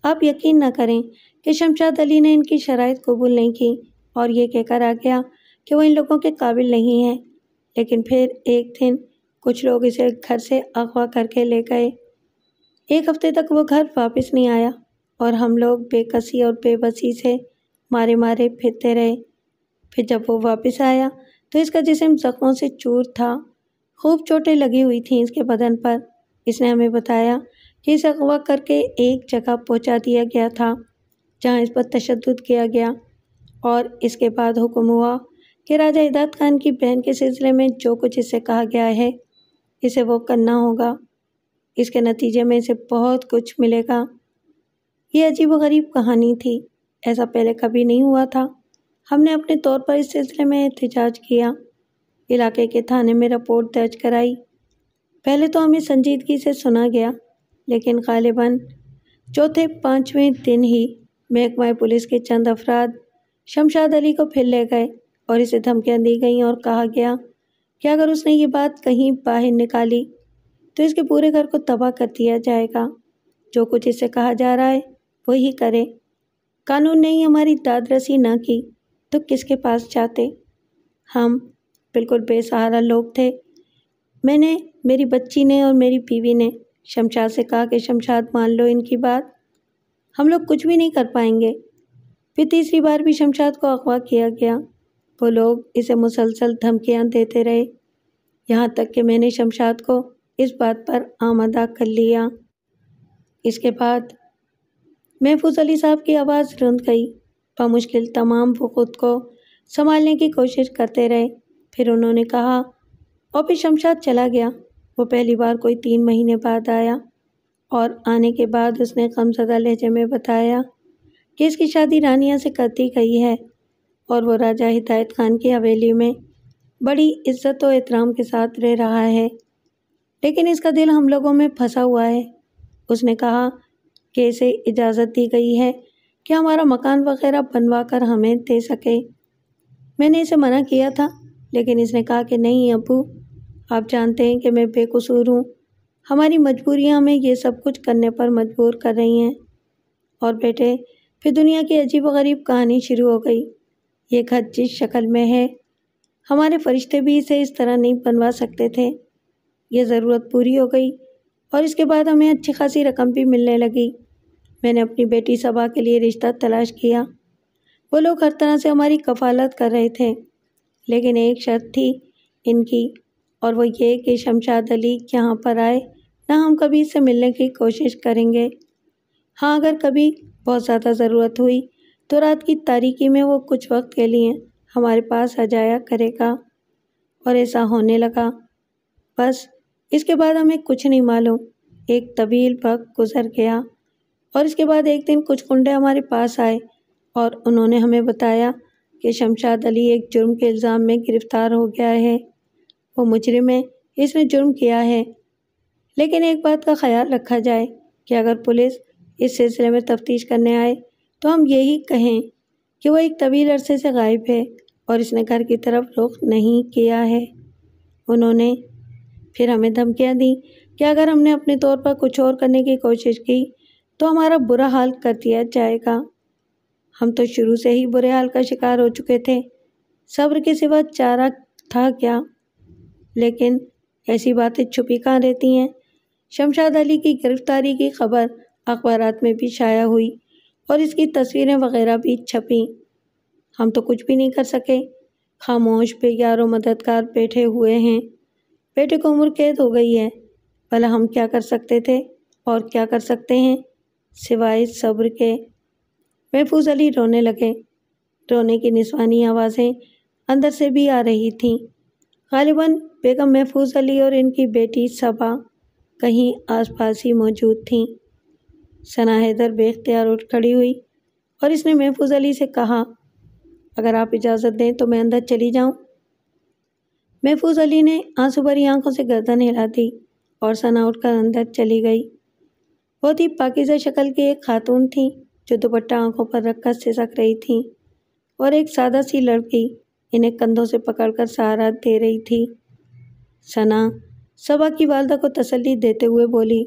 آپ یقین نہ کریں کہ شمشاد علی نے ان کی شرائط قبول نہیں کی اور یہ کہہ کر آ گیا کہ وہ ان لوگوں کے قابل نہیں ہے۔ لیکن پھر ایک دن کچھ لوگ اسے گھر سے اغوا کر کے لے گئے۔ 1 ہفتے تک وہ گھر واپس نہیں آیا اور ہم لوگ بے کسی اور بے بسی سے مارے مارے پھرتے رہے۔ پھر جب وہ واپس آیا تو اس کا جسم زخموں سے چور تھا، خوب چوٹیں لگی ہوئی تھیں اس کے بدن پر۔ اس نے ہمیں بتایا کہ اسے اغوا کر کے ایک جگہ پہنچا دیا گیا تھا جہاں اس پر تشدد کیا گیا، اور اس کے بعد حکم ہوا کہ راجہ ہدایت خان کی بہن کے سلسلے میں جو کچھ اس سے کہا گیا ہے اسے وہ کرنا ہوگا۔ اس کے نتیجے میں اسے بہت کچھ ملے گا۔ یہ عجیب و غریب کہانی تھی، ایسا پہلے کبھی نہیں ہوا تھا۔ ہم نے اپنے طور پر اس سلسلے میں احتجاج کیا، علاقے کے تھانے میں رپورٹ درج کرائی۔ پہلے تو ہمیں سنجیدگی سے سنا گیا، لیکن غالباً 4-5ویں دن ہی محکمہ پولیس کے چند افراد شمشاد علی کو پھر لے گئے اور اسے دھمکیاں دی گئیں اور کہا گیا کہ اگر اس نے یہ بات کہیں باہر نکالی تو اس کے پورے گھر کو تباہ کر دیا جائے گا۔ جو کچھ اس سے کہا جا رہا ہے وہی کرے۔ قانون نے ہی ہماری داد رسی نہ کی تو کس کے پاس جاتے؟ ہم بالکل بے سہارا لوگ تھے۔ میں نے، میری بچی نے اور میری بیوی نے شمشاد سے کہا کہ شمشاد مان لو ان کی بات، ہم لوگ کچھ بھی نہیں کر پائیں گے۔ پھر تیسری بار بھی شمشاد کو اغوا کیا گیا۔ وہ لوگ اسے مسلسل دھمکیاں دیتے رہے، یہاں تک کہ میں نے شمشاد کو اس بات پر آمادہ کر لیا۔ اس کے بعد محفوظ علی صاحب کی آواز رند گئی۔ بمشکل تمام وہ خود کو سنبھالنے کی کوشش کرتے رہے۔ پھر انہوں نے کہا، اور پھر شمشاد چلا گیا۔ وہ پہلی بار کوئی 3 مہینے بعد آیا، اور آنے کے بعد اس نے غمزدہ لہجے میں بتایا کہ اس کی شادی رانیہ سے کر دی گئی ہے اور وہ راجہ ہدایت خان کی حویلی میں بڑی عزت و احترام کے ساتھ رہ رہا ہے، لیکن اس کا دل ہم لوگوں میں پھنسا ہوا ہے۔ اس نے کہا کہ اسے اجازت دی گئی ہے کہ ہمارا مکان وغیرہ بنوا کر ہمیں دے سکے۔ میں نے اسے منع کیا تھا، لیکن اس نے کہا کہ نہیں ابو، آپ جانتے ہیں کہ میں بے قصور ہوں، ہماری مجبوریاں ہمیں یہ سب کچھ کرنے پر مجبور کر رہی ہیں۔ اور بیٹے، پھر دنیا کی عجیب و غریب کہانی شروع ہو گئی۔ یہ گھر جس شکل میں ہے، ہمارے فرشتے بھی اسے اس طرح نہیں بنوا سکتے تھے۔ یہ ضرورت پوری ہو گئی اور اس کے بعد ہمیں اچھی خاصی رقم بھی ملنے لگی۔ میں نے اپنی بیٹی صبا کے لیے رشتہ تلاش کیا۔ وہ لوگ ہر طرح سے ہماری کفالت کر رہے تھے، لیکن ایک شرط تھی ان کی، اور وہ یہ کہ شمشاد علی یہاں پر آئے نہ ہم کبھی اس سے ملنے کی کوشش کریں گے۔ ہاں، اگر کبھی بہت زیادہ ضرورت ہوئی تو رات کی تاریکی میں وہ کچھ وقت کے لیے ہمارے پاس آ جایا کرے گا۔ اور ایسا ہونے لگا۔ بس اس کے بعد ہمیں کچھ نہیں معلوم۔ ایک طویل وقت گزر گیا اور اس کے بعد ایک دن کچھ گنڈے ہمارے پاس آئے اور انہوں نے ہمیں بتایا کہ شمشاد علی ایک جرم کے الزام میں گرفتار ہو گیا ہے۔ وہ مجرم ہے، اس نے جرم کیا ہے، لیکن ایک بات کا خیال رکھا جائے کہ اگر پولیس اس سلسلے میں تفتیش کرنے آئے تو ہم یہی کہیں کہ وہ ایک طویل عرصے سے غائب ہے اور اس نے گھر کی طرف رخ نہیں کیا ہے۔ انہوں نے پھر ہمیں دھمکیاں دیں کہ اگر ہم نے اپنے طور پر کچھ اور کرنے کی کوشش کی تو ہمارا برا حال کر دیا جائے گا۔ ہم تو شروع سے ہی برے حال کا شکار ہو چکے تھے، صبر کے سوا چارہ تھا کیا؟ لیکن ایسی باتیں چھپی کہاں رہتی ہیں؟ شمشاد علی کی گرفتاری کی خبر اخبارات میں بھی شائع ہوئی اور اس کی تصویریں وغیرہ بھی چھپیں۔ ہم تو کچھ بھی نہیں کر سکے، خاموش بے یار و مددگار بیٹھے ہوئے ہیں۔ بیٹے کو عمر قید ہو گئی ہے، بھلا ہم کیا کر سکتے تھے اور کیا کر سکتے ہیں سوائے صبر کے؟ محفوظ علی رونے لگے۔ رونے کی نسوانی آوازیں اندر سے بھی آ رہی تھیں۔ غالباً بیگم محفوظ علی اور ان کی بیٹی صبا کہیں آس پاس ہی موجود تھیں۔ ثنا حیدر بے اختیار اٹھ کھڑی ہوئی اور اس نے محفوظ علی سے کہا، اگر آپ اجازت دیں تو میں اندر چلی جاؤں؟ محفوظ علی نے آنسو بھری آنکھوں سے گردن ہلا دی اور ثنا اٹھ کر اندر چلی گئی۔ بہت ہی پاکیزہ شکل کی ایک خاتون تھی جو دوپٹہ آنکھوں پر رکھ کر سسک رہی تھی اور ایک سادہ سی لڑکی انہیں کندھوں سے پکڑ کر سہارا دے رہی تھی۔ ثنا صبا کی والدہ کو تسلی دیتے ہوئے بولی،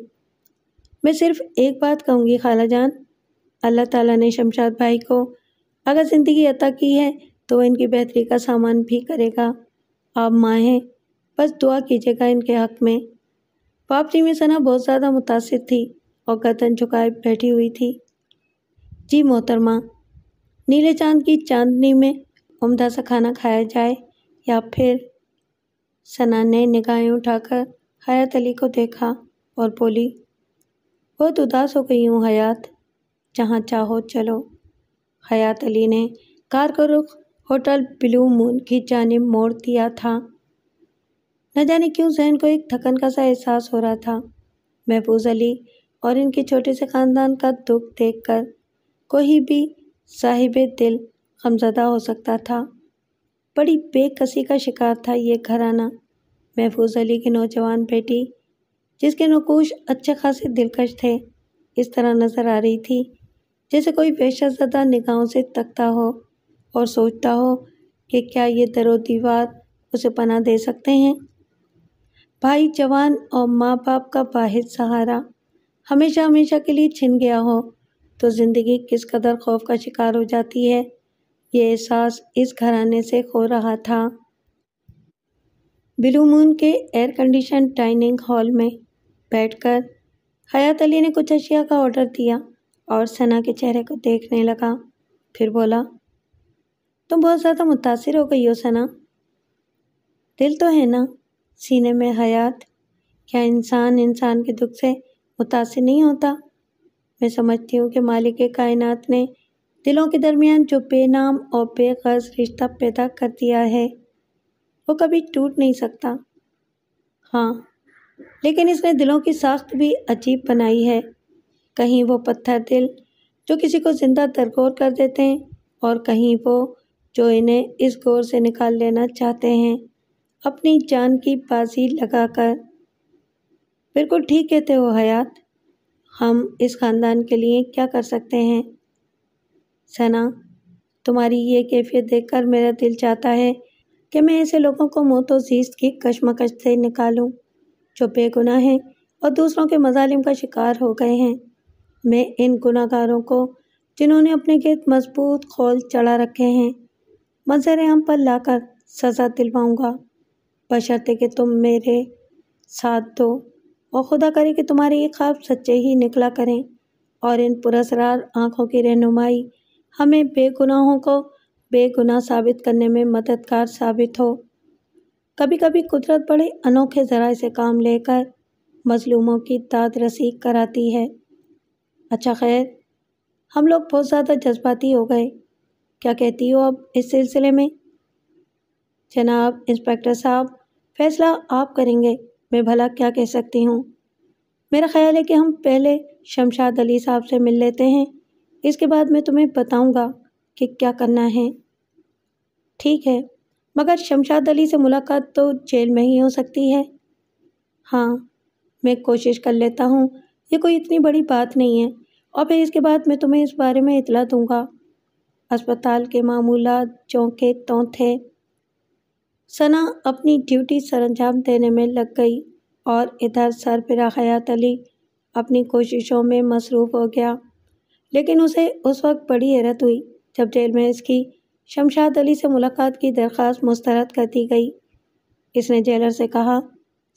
میں صرف ایک بات کہوں گی خالہ جان، اللہ تعالیٰ نے شمشاد بھائی کو اگر زندگی عطا کی ہے تو وہ ان کی بہتری کا سامان بھی کرے گا۔ آپ ماں ہیں، بس دعا کیجیے گا ان کے حق میں۔ واپسی میں ثنا بہت زیادہ متاثر تھی اور گردن جھکائے بیٹھی ہوئی تھی۔ جی محترمہ، نیلے چاند کی چاندنی میں عمدہ سا کھانا کھایا جائے یا پھر؟ ثنا نے نگاہیں اٹھا کر حیات علی کو دیکھا اور بولی، بہت اداس ہو گئی ہوں حیات، جہاں چاہو چلو۔ حیات علی نے کار کا رخ ہوٹل بلیو مون کی جانب موڑ دیا تھا۔ نہ جانے کیوں ذہن کو ایک تھکن کا سا احساس ہو رہا تھا۔ محفوظ علی اور ان کے چھوٹے سے خاندان کا دکھ دیکھ کر کوئی بھی صاحب دل غمزدہ ہو سکتا تھا۔ بڑی بے کسی کا شکار تھا یہ گھرانہ۔ محفوظ علی کی نوجوان بیٹی، جس کے نقوش اچھے خاصے دلکش تھے، اس طرح نظر آ رہی تھی جیسے کوئی وحشت زدہ نگاہوں سے تکتا ہو اور سوچتا ہو کہ کیا یہ در و دیوار اسے پناہ دے سکتے ہیں۔ بھائی جوان اور ماں باپ کا واحد سہارا ہمیشہ ہمیشہ کے لیے چھن گیا ہو تو زندگی کس قدر خوف کا شکار ہو جاتی ہے، یہ احساس اس گھرانے سے کھو رہا تھا۔ بلیو مون کے ایئر کنڈیشن ڈائننگ ہال میں بیٹھ کر حیات علی نے کچھ اشیاء کا آرڈر دیا اور ثنا کے چہرے کو دیکھنے لگا، پھر بولا، تم بہت زیادہ متاثر ہو گئی ہو ثنا۔ دل تو ہے نا سینے میں حیات، کیا انسان کے دکھ سے متاثر نہیں ہوتا؟ میں سمجھتی ہوں کہ مالک کائنات نے دلوں کے درمیان جو بے نام اور بے غرض رشتہ پیدا کر دیا ہے وہ کبھی ٹوٹ نہیں سکتا۔ ہاں، لیکن اس نے دلوں کی ساخت بھی عجیب بنائی ہے، کہیں وہ پتھر دل جو کسی کو زندہ درگور کر دیتے ہیں اور کہیں وہ جو انہیں اس گور سے نکال لینا چاہتے ہیں اپنی جان کی بازی لگا کر۔ بالکل ٹھیک کہتے ہو حیات، ہم اس خاندان کے لیے کیا کر سکتے ہیں؟ ثنا، تمہاری یہ کیفیت دیکھ کر میرا دل چاہتا ہے کہ میں ایسے لوگوں کو موت و زیست کی کشمکش سے نکالوں جو بے گناہ ہیں اور دوسروں کے مظالم کا شکار ہو گئے ہیں۔ میں ان گناہ گاروں کو جنہوں نے اپنے گرد مضبوط خول چڑھا رکھے ہیں منظر عام پر لا کر سزا دلواؤں گا، بشرطے کہ تم میرے ساتھ دو اور خدا کرے کہ تمہارے یہ خواب سچے ہی نکلا کریں اور ان پراسرار آنکھوں کی رہنمائی ہمیں بے گناہوں کو بے گناہ ثابت کرنے میں مددگار ثابت ہو۔ کبھی کبھی قدرت بڑے انوکھے ذرائع سے کام لے کر مظلوموں کی داد رسی کراتی ہے۔ اچھا خیر، ہم لوگ بہت زیادہ جذباتی ہو گئے، کیا کہتی ہو اب اس سلسلے میں؟ جناب انسپکٹر صاحب، فیصلہ آپ کریں گے، میں بھلا کیا کہہ سکتی ہوں۔ میرا خیال ہے کہ ہم پہلے شمشاد علی صاحب سے مل لیتے ہیں، اس کے بعد میں تمہیں بتاؤں گا کہ کیا کرنا ہے۔ ٹھیک ہے، مگر شمشاد علی سے ملاقات تو جیل میں ہی ہو سکتی ہے۔ ہاں، میں کوشش کر لیتا ہوں، یہ کوئی اتنی بڑی بات نہیں ہے، اور پھر اس کے بعد میں تمہیں اس بارے میں اطلاع دوں گا۔ اسپتال کے معمولات جوں کے توں تھے۔ ثنا اپنی ڈیوٹی سر انجام دینے میں لگ گئی اور ادھر سربراہ حیات علی اپنی کوششوں میں مصروف ہو گیا، لیکن اسے اس وقت بڑی حیرت ہوئی جب جیل میں اس کی شمشاد علی سے ملاقات کی درخواست مسترد کر دی گئی۔ اس نے جیلر سے کہا،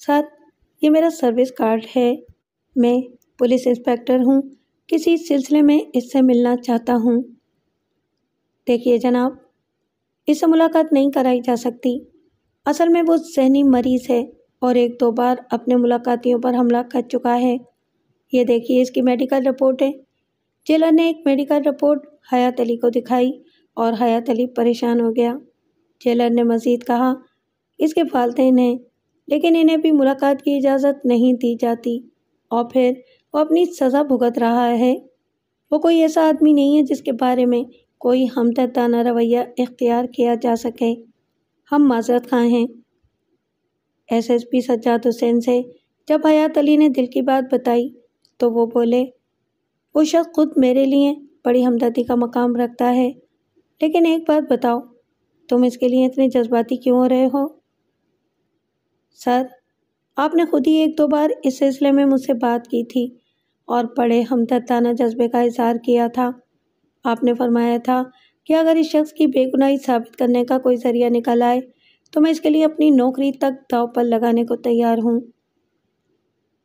سر، یہ میرا سروس کارڈ ہے، میں پولیس انسپکٹر ہوں، کسی سلسلے میں اس سے ملنا چاہتا ہوں۔ دیکھیے جناب، اس سے ملاقات نہیں کرائی جا سکتی، اصل میں وہ ذہنی مریض ہے اور 1-2 بار اپنے ملاقاتیوں پر حملہ کر چکا ہے۔ یہ دیکھیے اس کی میڈیکل رپورٹ ہے۔ جیلر نے ایک میڈیکل رپورٹ حیات علی کو دکھائی اور حیات علی پریشان ہو گیا۔ جیلر نے مزید کہا، اس کے والدین ہیں لیکن انہیں بھی ملاقات کی اجازت نہیں دی جاتی، اور پھر وہ اپنی سزا بھگت رہا ہے۔ وہ کوئی ایسا آدمی نہیں ہے جس کے بارے میں کوئی ہمدردانہ رویہ اختیار کیا جا سکے۔ ہم معذرت خواہ ہیں۔ ایس ایس پی سجاد حسین سے جب حیات علی نے دل کی بات بتائی تو وہ بولے، وہ شخص خود میرے لیے بڑی ہمدردی کا مقام رکھتا ہے، لیکن ایک بات بتاؤ، تم اس کے لیے اتنے جذباتی کیوں ہو رہے ہو؟ سر، آپ نے خود ہی 1-2 بار اس سلسلے میں مجھ سے بات کی تھی اور بڑے ہمدردانہ جذبے کا اظہار کیا تھا۔ آپ نے فرمایا تھا کہ اگر اس شخص کی بے گناہی ثابت کرنے کا کوئی ذریعہ نکل آئے تو میں اس کے لیے اپنی نوکری تک داؤ پر لگانے کو تیار ہوں،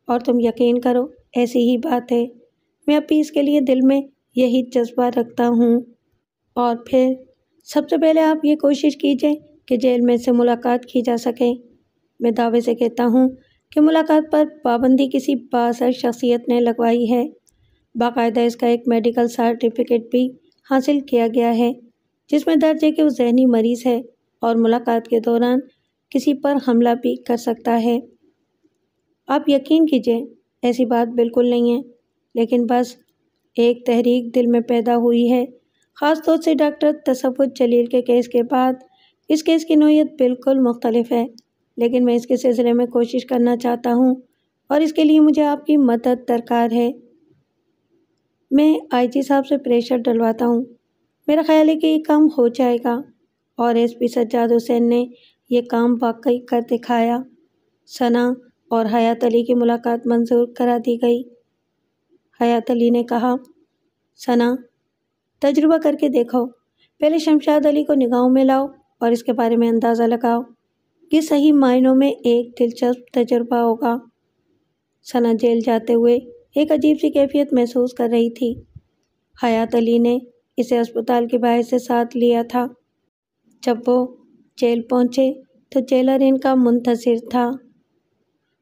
اور تم یقین کرو ایسی ہی بات ہے، میں اب بھی اس کے لیے دل میں یہی جذبہ رکھتا ہوں۔ اور پھر سب سے پہلے آپ یہ کوشش کیجئے کہ جیل میں سے ملاقات کی جا سکے۔ میں دعوے سے کہتا ہوں کہ ملاقات پر پابندی کسی بااثر شخصیت نے لگوائی ہے، باقاعدہ اس کا ایک میڈیکل سرٹیفکیٹ بھی حاصل کیا گیا ہے جس میں درج ہے کہ وہ ذہنی مریض ہے اور ملاقات کے دوران کسی پر حملہ بھی کر سکتا ہے۔ آپ یقین کیجئے ایسی بات بالکل نہیں ہے، لیکن بس ایک تحریک دل میں پیدا ہوئی ہے، خاص طور سے ڈاکٹر تصور جلیل کے کیس کے بعد۔ اس کیس کی نوعیت بالکل مختلف ہے، لیکن میں اس کے سلسلے میں کوشش کرنا چاہتا ہوں اور اس کے لیے مجھے آپ کی مدد درکار ہے۔ میں آئی جی صاحب سے پریشر ڈلواتا ہوں، میرا خیال ہے کہ یہ کام ہو جائے گا، اور ایس پی سجاد حسین نے یہ کام واقعی کر دکھایا۔ ثنا اور حیات علی کی ملاقات منظور کرا دی گئی۔ حیات علی نے کہا، ثنا، تجربہ کر کے دیکھو، پہلے شمشاد علی کو نگاہوں میں لاؤ اور اس کے بارے میں اندازہ لگاؤ، یہ صحیح معنوں میں ایک دلچسپ تجربہ ہوگا۔ ثنا جیل جاتے ہوئے ایک عجیب سی کیفیت محسوس کر رہی تھی۔ حیات علی نے اسے اسپتال کے باہر سے ساتھ لیا تھا۔ جب وہ جیل پہنچے تو جیلر ان کا منتظر تھا۔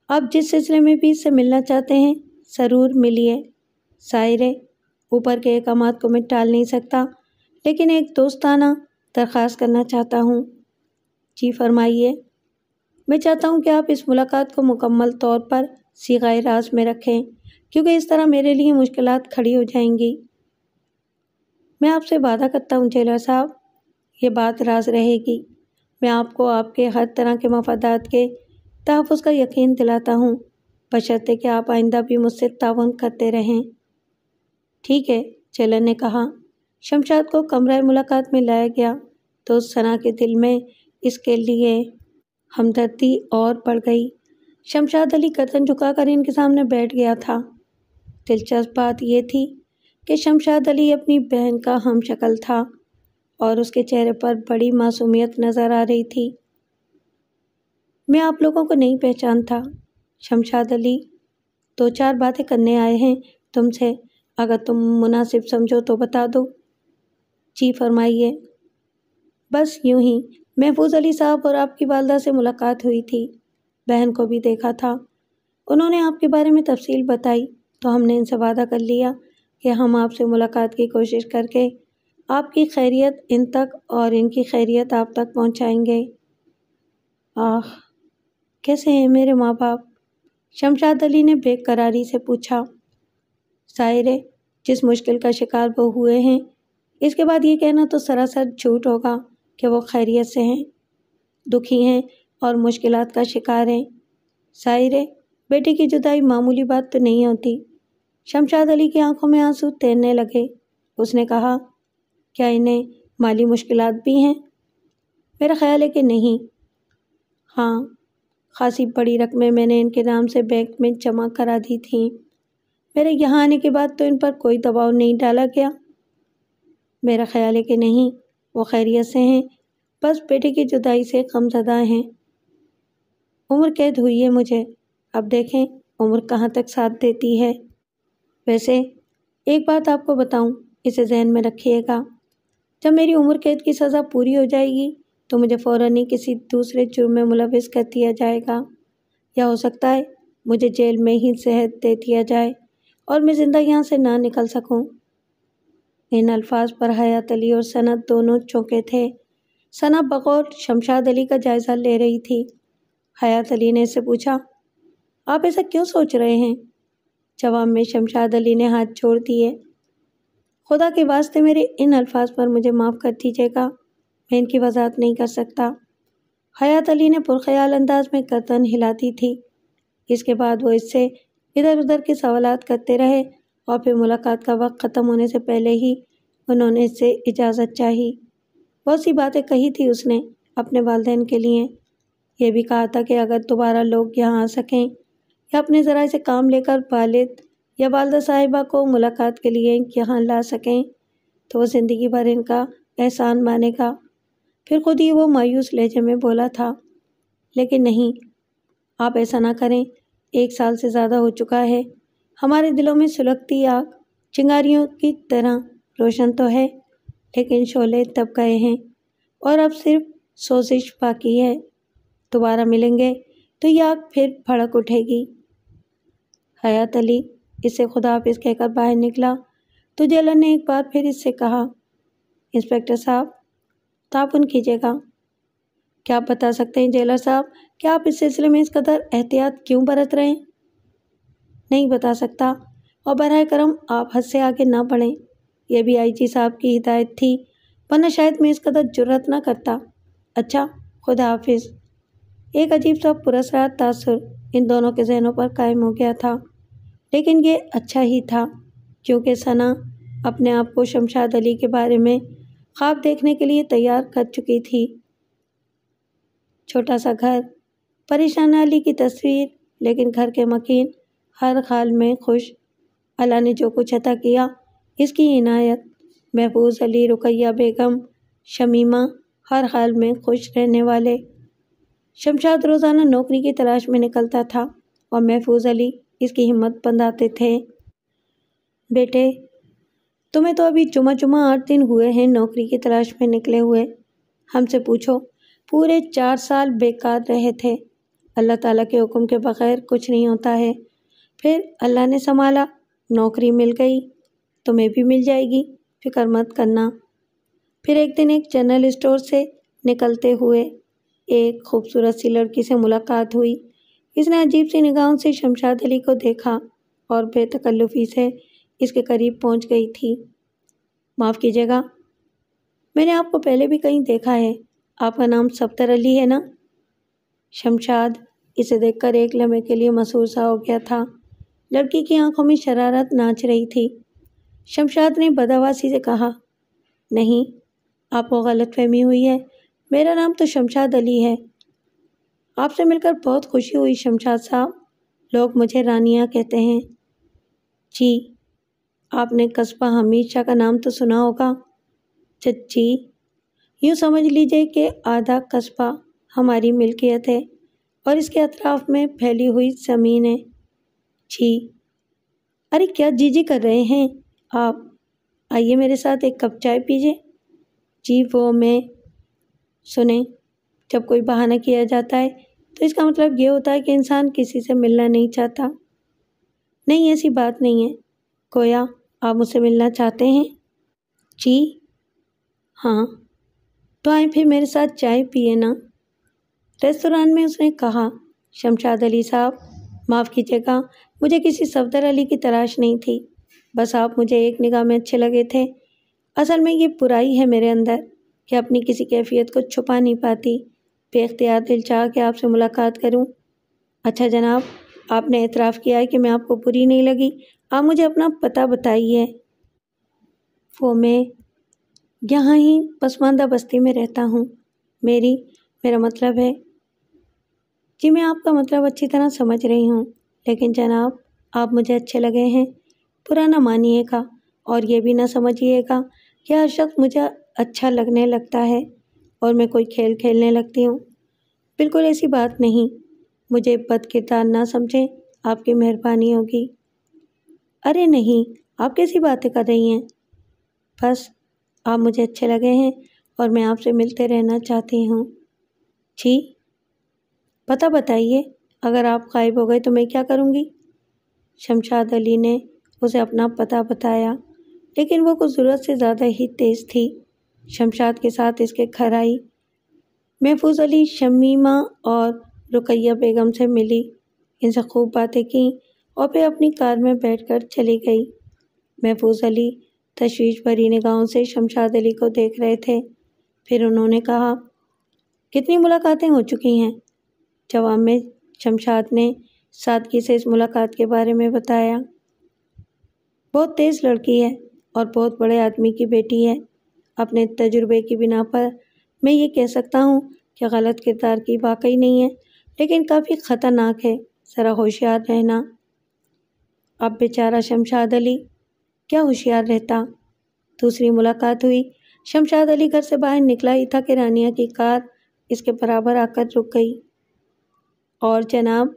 آپ جس سلسلے میں بھی اس سے ملنا چاہتے ہیں ضرور ملیے۔ ظاہر ہے اوپر کے احکامات کو میں ٹال نہیں سکتا، لیکن ایک دوستانہ درخواست کرنا چاہتا ہوں۔ جی فرمائیے۔ میں چاہتا ہوں کہ آپ اس ملاقات کو مکمل طور پر صیغۂ راز میں رکھیں، کیونکہ اس طرح میرے لیے مشکلات کھڑی ہو جائیں گی۔ میں آپ سے وعدہ کرتا ہوں جیلر صاحب، یہ بات راز رہے گی۔ میں آپ کو آپ کے ہر طرح کے مفادات کے تحفظ کا یقین دلاتا ہوں، بشرطے کہ آپ آئندہ بھی مجھ سے تعاون کرتے رہیں۔ ٹھیک ہے، جیلر نے کہا۔ شمشاد کو کمرہ ملاقات میں لایا گیا تو ثنا کے دل میں اس کے لیے ہمدردی اور بڑھ گئی۔ شمشاد علی گردن جھکا کر ان کے سامنے بیٹھ گیا تھا۔ دلچسپ بات یہ تھی کہ شمشاد علی اپنی بہن کا ہم شکل تھا اور اس کے چہرے پر بڑی معصومیت نظر آ رہی تھی۔ میں آپ لوگوں کو نہیں پہچانتا شمشاد علی، 2-4 باتیں کرنے آئے ہیں تم سے، اگر تم مناسب سمجھو تو بتا دو۔ جی فرمائیے۔ بس یوں ہی محفوظ علی صاحب اور آپ کی والدہ سے ملاقات ہوئی تھی، بہن کو بھی دیکھا تھا، انہوں نے آپ کے بارے میں تفصیل بتائی تو ہم نے ان سے وعدہ کر لیا کہ ہم آپ سے ملاقات کی کوشش کر کے آپ کی خیریت ان تک اور ان کی خیریت آپ تک پہنچائیں گے۔ آہ، کیسے ہیں میرے ماں باپ؟ شمشاد علی نے بے قراری سے پوچھا۔ ظاہر ہے جس مشکل کا شکار وہ ہوئے ہیں، اس کے بعد یہ کہنا تو سراسر جھوٹ ہوگا کہ وہ خیریت سے ہیں، دکھی ہیں اور مشکلات کا شکار ہیں۔ ظاہر ہے بیٹے کی جدائی معمولی بات تو نہیں ہوتی۔ شمشاد علی کی آنکھوں میں آنسو تیرنے لگے۔ اس نے کہا، کیا انہیں مالی مشکلات بھی ہیں؟ میرا خیال ہے کہ نہیں۔ ہاں، خاصی بڑی رقمیں میں نے ان کے نام سے بینک میں جمع کرا دی تھیں۔ میرے یہاں آنے کے بعد تو ان پر کوئی دباؤ نہیں ڈالا گیا۔ میرا خیال ہے کہ نہیں، وہ خیریت سے ہیں، بس بیٹے کی جدائی سے غمزدہ ہیں۔ عمر قید ہوئی ہے مجھے، اب دیکھیں عمر کہاں تک ساتھ دیتی ہے۔ ویسے ایک بات آپ کو بتاؤں، اسے ذہن میں رکھیے گا، جب میری عمر قید کی سزا پوری ہو جائے گی تو مجھے فوراً ہی کسی دوسرے جرم میں ملوث کر دیا جائے گا، یا ہو سکتا ہے مجھے جیل میں ہی زہر دے دیا جائے اور میں زندہ یہاں سے نہ نکل سکوں۔ ان الفاظ پر حیات علی اور سند دونوں چونکے تھے۔ ثنا بغور شمشاد علی کا جائزہ لے رہی تھی۔ حیات علی نے اس سے پوچھا، آپ ایسا کیوں سوچ رہے ہیں؟ جواب میں شمشاد علی نے ہاتھ جوڑ دیے۔ خدا کے واسطے میرے ان الفاظ پر مجھے معاف کر دیجیے گا، میں ان کی وضاحت نہیں کر سکتا۔ حیات علی نے پرخیال انداز میں گردن ہلا دی تھی۔ اس کے بعد وہ اس سے ادھر ادھر کے سوالات کرتے رہے اور پھر ملاقات کا وقت ختم ہونے سے پہلے ہی انہوں نے اس سے اجازت چاہی۔ بہت سی باتیں کہی تھی اس نے اپنے والدین کے لیے۔ یہ بھی کہا تھا کہ اگر دوبارہ لوگ یہاں آ سکیں یا اپنے ذرائع سے کام لے کر والد یا والدہ صاحبہ کو ملاقات کے لیے یہاں لا سکیں تو وہ زندگی بھر ان کا احسان مانے گا۔ پھر خود ہی وہ مایوس لہجے میں بولا تھا، لیکن نہیں، آپ ایسا نہ کریں، 1 سال سے زیادہ ہو چکا ہے، ہمارے دلوں میں سلگتی آگ چنگاریوں کی طرح روشن تو ہے، لیکن شعلے دب گئے ہیں اور اب صرف سوزش باقی ہے۔ دوبارہ ملیں گے تو یہ آگ پھر بھڑک اٹھے گی۔ حیات علی اس سے خدا حافظ کہہ کر باہر نکلا تو جیلر نے ایک بار پھر اس سے کہا، انسپکٹر صاحب تعاون کیجیے گا۔ کیا آپ بتا سکتے ہیں جیلر صاحب کہ آپ اس سلسلے میں اس قدر احتیاط کیوں برت رہے ہیں؟ نہیں بتا سکتا، اور براہ کرم آپ حد سے آگے نہ بڑھیں، یہ بھی آئی جی صاحب کی ہدایت تھی، ورنہ شاید میں اس قدر جرأت نہ کرتا۔ اچھا، خدا حافظ۔ ایک عجیب سا پراسرار تاثر ان دونوں کے ذہنوں پر قائم ہو گیا تھا، لیکن یہ اچھا ہی تھا کیونکہ ثنا اپنے آپ کو شمشاد علی کے بارے میں خواب دیکھنے کے لیے تیار کر چکی تھی۔ چھوٹا سا گھر، پریشان علی کی تصویر، لیکن گھر کے مکین، ہر حال میں خوش۔ اللہ نے جو کچھ عطا کیا اس کی عنایت۔ محفوظ علی، رقیہ بیگم، شمیمہ، ہر حال میں خوش رہنے والے۔ شمشاد روزانہ نوکری کی تلاش میں نکلتا تھا اور محفوظ علی اس کی ہمت بندھاتے تھے۔ بیٹے، تمہیں تو ابھی جمعہ 8 دن ہوئے ہیں نوکری کی تلاش میں نکلے ہوئے، ہم سے پوچھو پورے 4 سال بیکار رہے تھے۔ اللہ تعالیٰ کے حکم کے بغیر کچھ نہیں ہوتا ہے، پھر اللہ نے سنبھالا، نوکری مل گئی، تمہیں بھی مل جائے گی، فکر مت کرنا۔ پھر ایک دن ایک جنرل اسٹور سے نکلتے ہوئے ایک خوبصورت سی لڑکی سے ملاقات ہوئی۔ اس نے عجیب سی نگاہوں سے شمشاد علی کو دیکھا اور بے تکلفی سے اس کے قریب پہنچ گئی تھی۔ معاف کیجیے گا، میں نے آپ کو پہلے بھی کہیں دیکھا ہے، آپ کا نام صفدر علی ہے نا؟ شمشاد اسے دیکھ کر ایک لمحے کے لیے مسحور سا ہو گیا تھا۔ لڑکی کی آنکھوں میں شرارت ناچ رہی تھی۔ شمشاد نے بدحواسی سے کہا، نہیں، آپ کو غلط فہمی ہوئی ہے، میرا نام تو شمشاد علی ہے۔ آپ سے مل کر بہت خوشی ہوئی شمشاد صاحب، لوگ مجھے رانیہ کہتے ہیں۔ جی، آپ نے قصبہ حمید شاہ کا نام تو سنا ہوگا؟ جی، یوں سمجھ لیجیے کہ آدھا قصبہ ہماری ملکیت ہے اور اس کے اطراف میں پھیلی ہوئی زمین ہے۔ جی، ارے کیا جی کر رہے ہیں آپ؟ آئیے میرے ساتھ ایک کپ چائے پیجیے۔ جی وہ میں، سنیں، جب کوئی بہانہ کیا جاتا ہے تو اس کا مطلب یہ ہوتا ہے کہ انسان کسی سے ملنا نہیں چاہتا۔ نہیں، ایسی بات نہیں ہے، گویا آپ مجھ سے ملنا چاہتے ہیں۔ جی ہاں، تو آئیں پھر میرے ساتھ چائے پیئے نا، ریستوران میں اس نے کہا۔ شمشاد علی صاحب معاف کیجیے گا، مجھے کسی صفدر علی کی تلاش نہیں تھی، بس آپ مجھے ایک نگاہ میں اچھے لگے تھے۔ اصل میں یہ برائی ہے میرے اندر کہ اپنی کسی کیفیت کو چھپا نہیں پاتی، بے اختیار دل چاہ کہ آپ سے ملاقات کروں۔ اچھا جناب، آپ نے اعتراف کیا ہے کہ میں آپ کو بری نہیں لگی، آپ مجھے اپنا پتہ بتائیے۔ وہ میں یہاں ہی پسماندہ بستی میں رہتا ہوں، میرا مطلب ہے۔ جی میں آپ کا مطلب اچھی طرح سمجھ رہی ہوں، لیکن جناب آپ مجھے اچھے لگے ہیں، برا نہ مانیے گا اور یہ بھی نہ سمجھیے گا کہ ہر شخص مجھے اچھا لگنے لگتا ہے اور میں کوئی کھیل کھیلنے لگتی ہوں، بالکل ایسی بات نہیں۔ مجھے بد کردار نہ سمجھیں، آپ کی مہربانی ہوگی۔ ارے نہیں، آپ کیسی باتیں کر رہی ہیں؟ بس آپ مجھے اچھے لگے ہیں اور میں آپ سے ملتے رہنا چاہتی ہوں۔ جی؟ پتہ بتائیے، اگر آپ غائب ہو گئے تو میں کیا کروں گی؟ شمشاد علی نے اسے اپنا پتہ بتایا، لیکن وہ کچھ ضرورت سے زیادہ ہی تیز تھی۔ شمشاد کے ساتھ اس کے گھر آئی۔ محفوظ علی شمیمہ اور رقیہ بیگم سے ملی، ان سے خوب باتیں کیں اور پھر اپنی کار میں بیٹھ کر چلی گئی۔ محفوظ علی تشویش بھری نگاہوں سے شمشاد علی کو دیکھ رہے تھے۔ پھر انہوں نے کہا، کتنی ملاقاتیں ہو چکی ہیں؟ جواب میں شمشاد نے سادگی سے اس ملاقات کے بارے میں بتایا۔ بہت تیز لڑکی ہے اور بہت بڑے آدمی کی بیٹی ہے۔ اپنے تجربے کی بنا پر میں یہ کہہ سکتا ہوں کہ غلط کردار کی واقعی نہیں ہے، لیکن کافی خطرناک ہے، ذرا ہوشیار رہنا۔ اب بیچارہ شمشاد علی کیا ہوشیار رہتا؟ دوسری ملاقات ہوئی۔ شمشاد علی گھر سے باہر نکلا ہی تھا کہ رانیہ کی کار اس کے برابر آ کر رک گئی۔ اور جناب،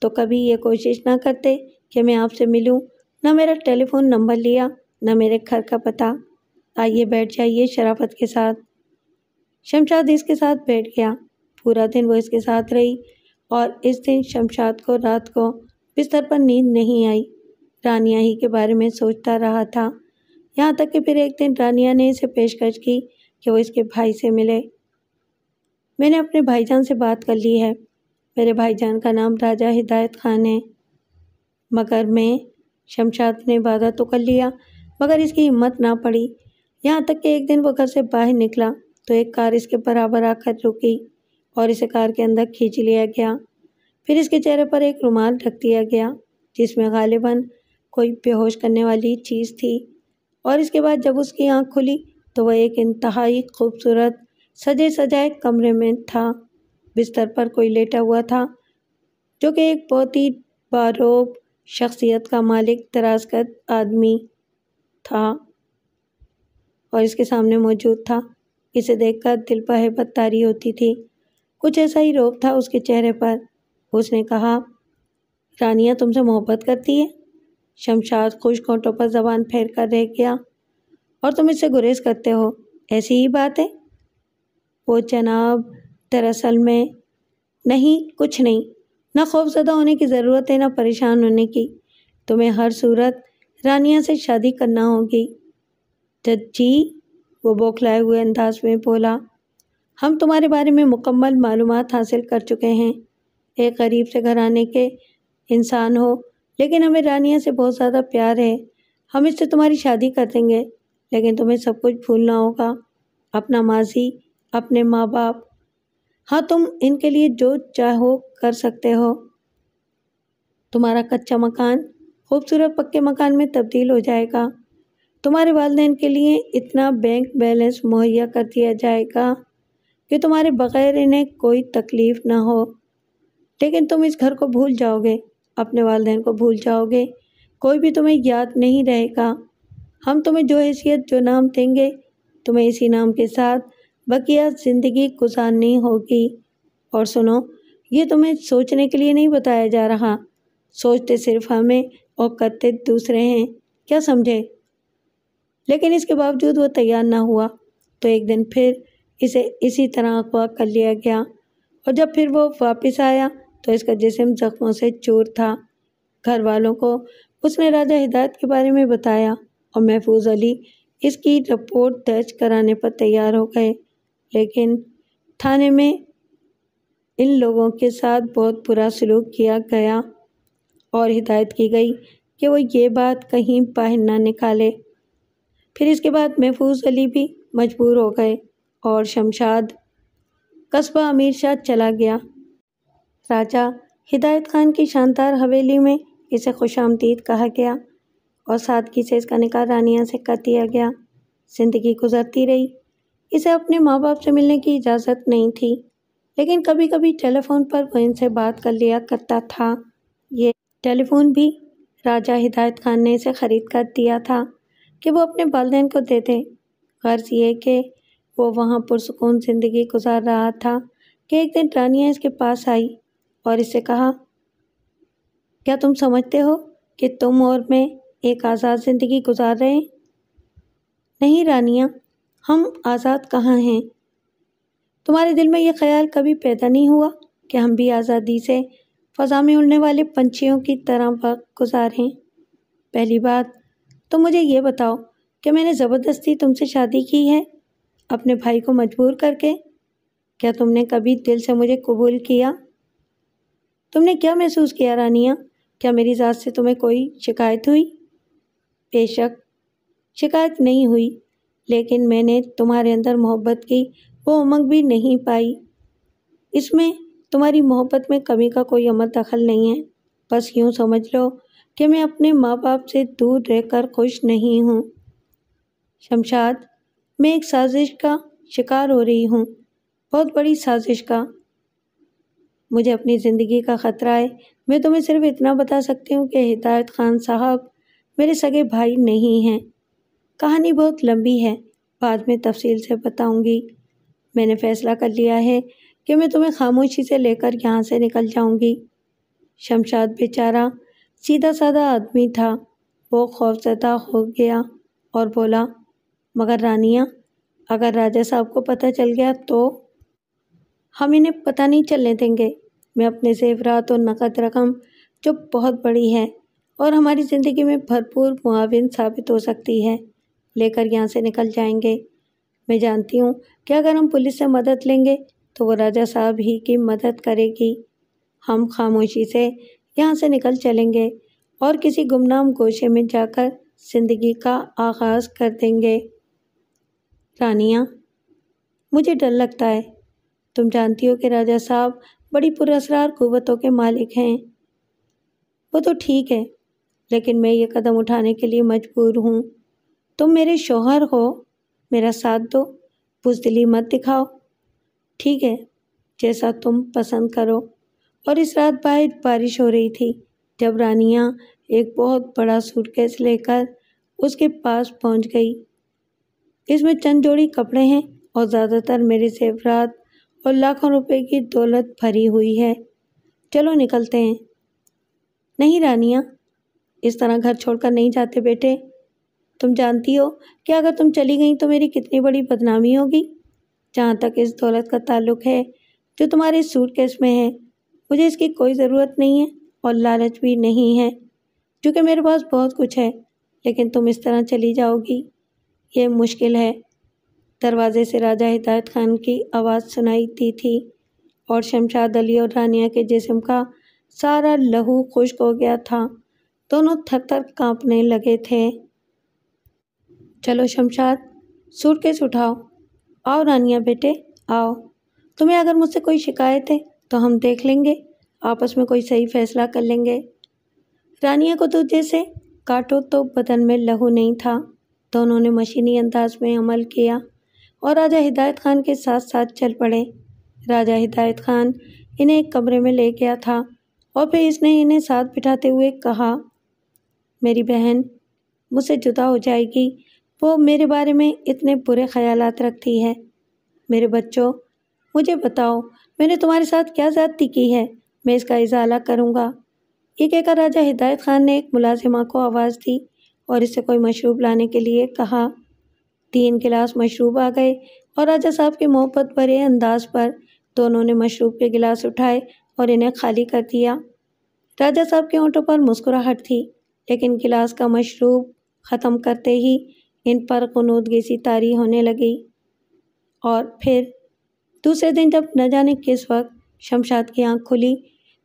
تو کبھی یہ کوشش نہ کرتے کہ میں آپ سے ملوں، نہ میرا ٹیلی فون نمبر لیا، نہ میرے گھر کا پتہ۔ آئیے بیٹھ جائیے شرافت کے ساتھ۔ شمشاد اس کے ساتھ بیٹھ گیا۔ پورا دن وہ اس کے ساتھ رہی اور اس دن شمشاد کو رات کو بستر پر نیند نہیں آئی، رانیہ ہی کے بارے میں سوچتا رہا تھا، یہاں تک کہ پھر ایک دن رانیہ نے اسے پیشکش کی کہ وہ اس کے بھائی سے ملے۔ میں نے اپنے بھائی جان سے بات کر لی ہے، میرے بھائی جان کا نام راجہ ہدایت خان ہے۔ مگر میں شمشاد نے وعدہ تو کر لیا، مگر اس کی ہمت نہ پڑی، یہاں تک کہ ایک دن وہ گھر سے باہر نکلا تو ایک کار اس کے برابر آ کر رکی اور اسے کار کے اندر کھینچ لیا گیا۔ پھر اس کے چہرے پر ایک رومال رکھ دیا گیا جس میں غالباً کوئی بے ہوش کرنے والی چیز تھی، اور اس کے بعد جب اس کی آنکھ کھلی تو وہ ایک انتہائی خوبصورت سجے سجائے کمرے میں تھا۔ بستر پر کوئی لیٹا ہوا تھا جو کہ ایک بہت ہی باروب شخصیت کا مالک دراز قد آدمی تھا اور اس کے سامنے موجود تھا۔ اسے دیکھ کر دل پر ہیبت طاری ہوتی تھی، کچھ ایسا ہی روب تھا اس کے چہرے پر۔ اس نے کہا، رانیہ تم سے محبت کرتی ہے؟ شمشاد خشک ہونٹوں پر زبان پھیر کر رہ گیا۔ اور تم اس سے گریز کرتے ہو، ایسی ہی بات ہے؟ وہ جناب، دراصل میں نہیں، کچھ نہیں، نہ خوف زدہ ہونے کی ضرورت ہے نہ پریشان ہونے کی، تمہیں ہر صورت رانیہ سے شادی کرنا ہوگی۔ جی؟ وہ بوکھلائے ہوئے انداز میں بولا، ہم تمہارے بارے میں مکمل معلومات حاصل کر چکے ہیں، ایک غریب سے گھرانے کے انسان ہو، لیکن ہمیں رانیہ سے بہت زیادہ پیار ہے، ہم اس سے تمہاری شادی کر دیں گے، لیکن تمہیں سب کچھ بھولنا ہوگا، اپنا ماضی، اپنے ماں باپ۔ ہاں، تم ان کے لیے جو چاہو کر سکتے ہو، تمہارا کچا مکان خوبصورت پکے مکان میں تبدیل ہو جائے گا، تمہارے والدین کے لیے اتنا بینک بیلنس مہیا کر دیا جائے گا کہ تمہارے بغیر انہیں کوئی تکلیف نہ ہو، لیکن تم اس گھر کو بھول جاؤ گے، اپنے والدین کو بھول جاؤ گے، کوئی بھی تمہیں یاد نہیں رہے گا، ہم تمہیں جو حیثیت جو نام دیں گے تمہیں اسی نام کے ساتھ بقیہ زندگی گزارنی ہوگی۔ اور سنو، یہ تمہیں سوچنے کے لیے نہیں بتایا جا رہا، سوچتے صرف ہمیں اور کرتے دوسرے ہیں، کیا سمجھے؟ لیکن اس کے باوجود وہ تیار نہ ہوا تو ایک دن پھر اسے اسی طرح اغوا کر لیا گیا، اور جب پھر وہ واپس آیا تو اس کا جسم زخموں سے چور تھا۔ گھر والوں کو اس نے راجہ ہدایت کے بارے میں بتایا اور محفوظ علی اس کی رپورٹ درج کرانے پر تیار ہو گئے، لیکن تھانے میں ان لوگوں کے ساتھ بہت برا سلوک کیا گیا اور ہدایت کی گئی کہ وہ یہ بات کہیں باہر نہ نکالے۔ پھر اس کے بعد محفوظ علی بھی مجبور ہو گئے اور شمشاد قصبہ امیر شاہ چلا گیا۔ راجہ ہدایت خان کی شاندار حویلی میں اسے خوش آمدید کہا گیا اور سادگی سے اس کا نکاح رانیہ سے کر دیا گیا۔ زندگی گزرتی رہی، اسے اپنے ماں باپ سے ملنے کی اجازت نہیں تھی، لیکن کبھی کبھی ٹیلی فون پر وہ ان سے بات کر لیا کرتا تھا۔ یہ ٹیلی فون بھی راجہ ہدایت خان نے اسے خرید کر دیا تھا کہ وہ اپنے والدین کو دے دے۔ غرض یہ کہ وہ وہاں پرسکون زندگی گزار رہا تھا کہ ایک دن رانیہ اس کے پاس آئی اور اس سے کہا، کیا تم سمجھتے ہو کہ تم اور میں ایک آزاد زندگی گزار رہے ہیں؟ نہیں رانیہ، ہم آزاد کہاں ہیں؟ تمہارے دل میں یہ خیال کبھی پیدا نہیں ہوا کہ ہم بھی آزادی سے فضا میں اڑنے والے پنچھیوں کی طرح وقت گزاریں؟ پہلی بات تو مجھے یہ بتاؤ کہ میں نے زبردستی تم سے شادی کی ہے، اپنے بھائی کو مجبور کر کے؟ کیا تم نے کبھی دل سے مجھے قبول کیا؟ تم نے کیا محسوس کیا رانیہ؟ کیا میری ذات سے تمہیں کوئی شکایت ہوئی؟ بے شک شکایت نہیں ہوئی، لیکن میں نے تمہارے اندر محبت کی وہ امنگ بھی نہیں پائی۔ اس میں تمہاری محبت میں کمی کا کوئی عمل دخل نہیں ہے۔ بس یوں سمجھ لو کہ میں اپنے ماں باپ سے دور رہ کر خوش نہیں ہوں۔ شمشاد، میں ایک سازش کا شکار ہو رہی ہوں، بہت بڑی سازش کا۔ مجھے اپنی زندگی کا خطرہ ہے۔ میں تمہیں صرف اتنا بتا سکتی ہوں کہ ہدایت خان صاحب میرے سگے بھائی نہیں ہیں۔ کہانی بہت لمبی ہے، بعد میں تفصیل سے بتاؤں گی۔ میں نے فیصلہ کر لیا ہے کہ میں تمہیں خاموشی سے لے کر یہاں سے نکل جاؤں گی۔ شمشاد بیچارہ سیدھا سادہ آدمی تھا، وہ خوفزدہ ہو گیا اور بولا، مگر رانیہ، اگر راجہ صاحب کو پتہ چل گیا تو؟ ہم انہیں پتہ نہیں چلنے دیں گے۔ میں اپنے زیورات اور نقد رقم، جو بہت بڑی ہے اور ہماری زندگی میں بھرپور معاون ثابت ہو سکتی ہے، لے کر یہاں سے نکل جائیں گے۔ میں جانتی ہوں کہ اگر ہم پولیس سے مدد لیں گے تو وہ راجہ صاحب ہی کی مدد کرے گی۔ ہم خاموشی سے یہاں سے نکل چلیں گے اور کسی گمنام گوشے میں جا کر زندگی کا آغاز کر دیں گے۔ رانیہ، مجھے ڈر لگتا ہے۔ تم جانتی ہو کہ راجہ صاحب بڑی پراسرار قوتوں کے مالک ہیں۔ وہ تو ٹھیک ہے، لیکن میں یہ قدم اٹھانے کے لیے مجبور ہوں۔ تم میرے شوہر ہو، میرا ساتھ دو، بزدلی مت دکھاؤ۔ ٹھیک ہے، جیسا تم پسند کرو۔ اور اس رات باہر بارش ہو رہی تھی جب رانیہ ایک بہت بڑا سوٹ کیس لے کر اس کے پاس پہنچ گئی۔ اس میں چند جوڑی کپڑے ہیں اور زیادہ تر میرے زیورات اور لاکھوں روپے کی دولت بھری ہوئی ہے۔ چلو نکلتے ہیں۔ نہیں رانیہ، اس طرح گھر چھوڑ کر نہیں جاتے بیٹے۔ تم جانتی ہو کہ اگر تم چلی گئیں تو میری کتنی بڑی بدنامی ہوگی۔ جہاں تک اس دولت کا تعلق ہے جو تمہارے سوٹ کیس میں ہے، مجھے اس کی کوئی ضرورت نہیں ہے اور لالچ بھی نہیں ہے، کیونکہ میرے پاس بہت کچھ ہے، لیکن تم اس طرح چلی جاؤ گی، یہ مشکل ہے۔ دروازے سے راجہ ہدایت خان کی آواز سنائی دی تھی اور شمشاد علی اور رانیہ کے جسم کا سارا لہو خشک ہو گیا تھا۔ دونوں تھر تھر کانپنے لگے تھے۔ چلو شمشاد، سوٹ کیس اٹھاؤ۔ آؤ رانیہ بیٹے، آؤ۔ تمہیں اگر مجھ سے کوئی شکایت ہے تو ہم دیکھ لیں گے، آپس میں کوئی صحیح فیصلہ کر لیں گے۔ رانیہ کو تو جیسے کاٹو تو بدن میں لہو نہیں تھا۔ دونوں نے مشینی انداز میں عمل کیا اور راجہ ہدایت خان کے ساتھ ساتھ چل پڑے۔ راجہ ہدایت خان انہیں ایک کمرے میں لے گیا تھا اور پھر اس نے انہیں ساتھ بٹھاتے ہوئے کہا، میری بہن مجھ سے جدا ہو جائے گی، وہ میرے بارے میں اتنے برے خیالات رکھتی ہے۔ میرے بچوں، مجھے بتاؤ، میں نے تمہارے ساتھ کیا زیادتی کی ہے؟ میں اس کا ازالہ کروں گا۔ یہ کہہ کر راجہ ہدایت خان نے ایک ملازمہ کو آواز دی اور اس سے کوئی مشروب لانے کے لیے کہا۔ 3 گلاس مشروب آ گئے اور راجہ صاحب کے محبت بھرے انداز پر دونوں نے مشروب کے گلاس اٹھائے اور انہیں خالی کر دیا۔ راجہ صاحب کے ہونٹوں پر مسکراہٹ تھی، لیکن گلاس کا مشروب ختم کرتے ہی ان پر غنودگی سی طاری ہونے لگی۔ اور پھر دوسرے دن جب نہ جانے کس وقت شمشاد کی آنکھ کھلی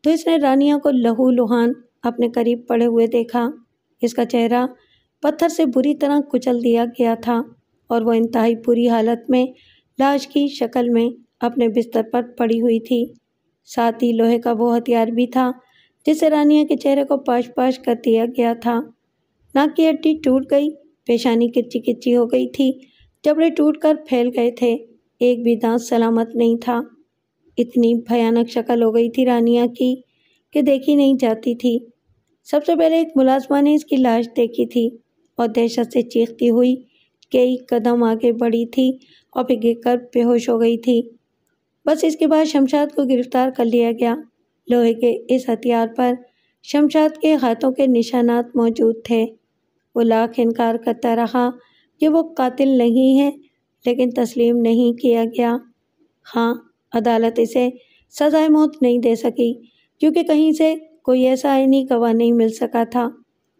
تو اس نے رانیہ کو لہو لہان اپنے قریب پڑے ہوئے دیکھا۔ اس کا چہرہ پتھر سے بری طرح کچل دیا گیا تھا اور وہ انتہائی بری حالت میں لاش کی شکل میں اپنے بستر پر پڑی ہوئی تھی۔ ساتھ ہی لوہے کا وہ ہتھیار بھی تھا جس سے رانیہ کے چہرے کو پاش پاش کر دیا گیا تھا۔ ناک کی ہڈی ٹوٹ گئی، پیشانی کچی کچی ہو گئی تھی، جبڑے ٹوٹ کر پھیل گئے تھے، ایک بھی دانت سلامت نہیں تھا۔ اتنی بھیانک شکل ہو گئی تھی رانیہ کی کہ دیکھی نہیں جاتی تھی۔ سب سے پہلے ایک ملازمہ نے اس کی لاش دیکھی تھی اور دہشت سے چیختی ہوئی کئی قدم آگے بڑھی تھی اور پھر گر کر بے ہوش ہو گئی تھی۔ بس اس کے بعد شمشاد کو گرفتار کر لیا گیا۔ لوہے کے اس ہتھیار پر شمشاد کے ہاتھوں کے نشانات موجود تھے۔ وہ لاکھ انکار کرتا رہا کہ وہ قاتل نہیں ہے، لیکن تسلیم نہیں کیا گیا۔ ہاں، عدالت اسے سزائے موت نہیں دے سکی کیونکہ کہیں سے کوئی ایسا عینی گواہ نہیں مل سکا تھا،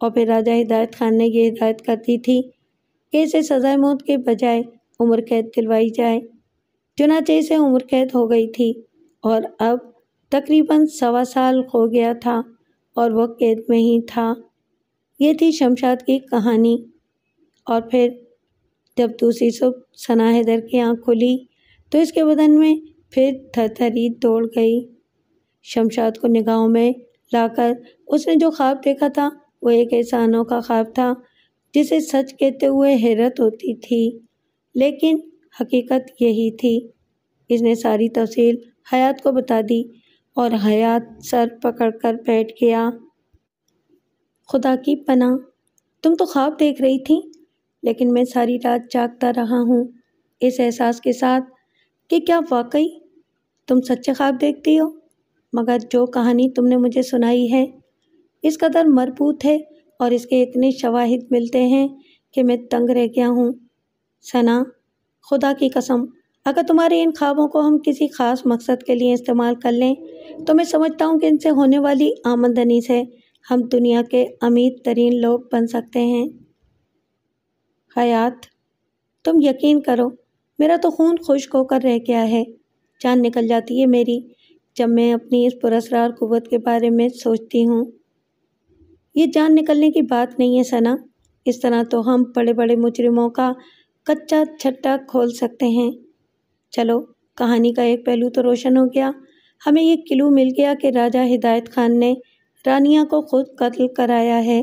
اور پھر راجہ ہدایت خان نے یہ ہدایت کر دی تھی کہ اسے سزائے موت کے بجائے عمر قید دلوائی جائے۔ چنانچہ اسے عمر قید ہو گئی تھی، اور اب تقریباً 1.25 سال ہو گیا تھا اور وہ قید میں ہی تھا۔ یہ تھی شمشاد کی کہانی۔ اور پھر جب دوسری صبح ثنا حیدر کی آنکھ کھلی تو اس کے بدن میں پھر تھرتھری دوڑ گئی۔ شمشاد کو نگاہوں میں لا کر اس نے جو خواب دیکھا تھا وہ ایک ایسا انوکھا خواب تھا جسے سچ کہتے ہوئے حیرت ہوتی تھی، لیکن حقیقت یہی تھی۔ اس نے ساری تفصیل حیات کو بتا دی اور حیات سر پکڑ کر بیٹھ گیا۔ خدا کی پناہ، تم تو خواب دیکھ رہی تھی، لیکن میں ساری رات جاگتا رہا ہوں اس احساس کے ساتھ کہ کیا واقعی تم سچے خواب دیکھتی ہو؟ مگر جو کہانی تم نے مجھے سنائی ہے اس قدر مربوط ہے اور اس کے اتنے شواہد ملتے ہیں کہ میں تنگ رہ گیا ہوں۔ ثنا، خدا کی قسم، اگر تمہارے ان خوابوں کو ہم کسی خاص مقصد کے لیے استعمال کر لیں تو میں سمجھتا ہوں کہ ان سے ہونے والی آمدنی سے ہم دنیا کے امیر ترین لوگ بن سکتے ہیں۔ حیات، تم یقین کرو، میرا تو خون خشک ہو کر رہ گیا ہے، جان نکل جاتی ہے میری جب میں اپنی اس پراسرار قوت کے بارے میں سوچتی ہوں۔ یہ جان نکلنے کی بات نہیں ہے ثنا، اس طرح تو ہم بڑے بڑے مجرموں کا کچا چھٹا کھول سکتے ہیں۔ چلو، کہانی کا ایک پہلو تو روشن ہو گیا، ہمیں یہ کلو مل گیا کہ راجہ ہدایت خان نے رانیہ کو خود قتل کرایا ہے،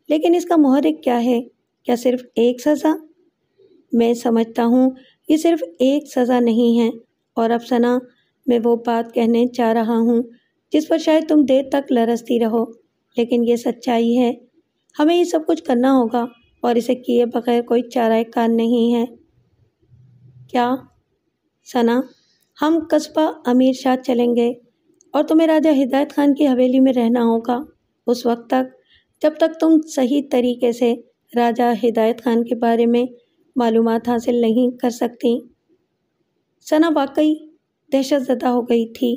لیکن اس کا محرک کیا ہے؟ کیا صرف ایک سزا؟ میں سمجھتا ہوں یہ صرف ایک سزا نہیں ہے، اور اب ثنا، میں وہ بات کہنے چاہ رہا ہوں جس پر شاید تم دیر تک لرزتی رہو، لیکن یہ سچائی ہے۔ ہمیں یہ سب کچھ کرنا ہوگا اور اسے کیے بغیر کوئی چارہ کار نہیں ہے۔ کیا؟ ثنا، ہم قصبہ امیر شاہ چلیں گے اور تمہیں راجہ ہدایت خان کی حویلی میں رہنا ہوگا اس وقت تک جب تک تم صحیح طریقے سے راجہ ہدایت خان کے بارے میں معلومات حاصل نہیں کر سکتی۔ ثنا واقعی دہشت زدہ ہو گئی تھی۔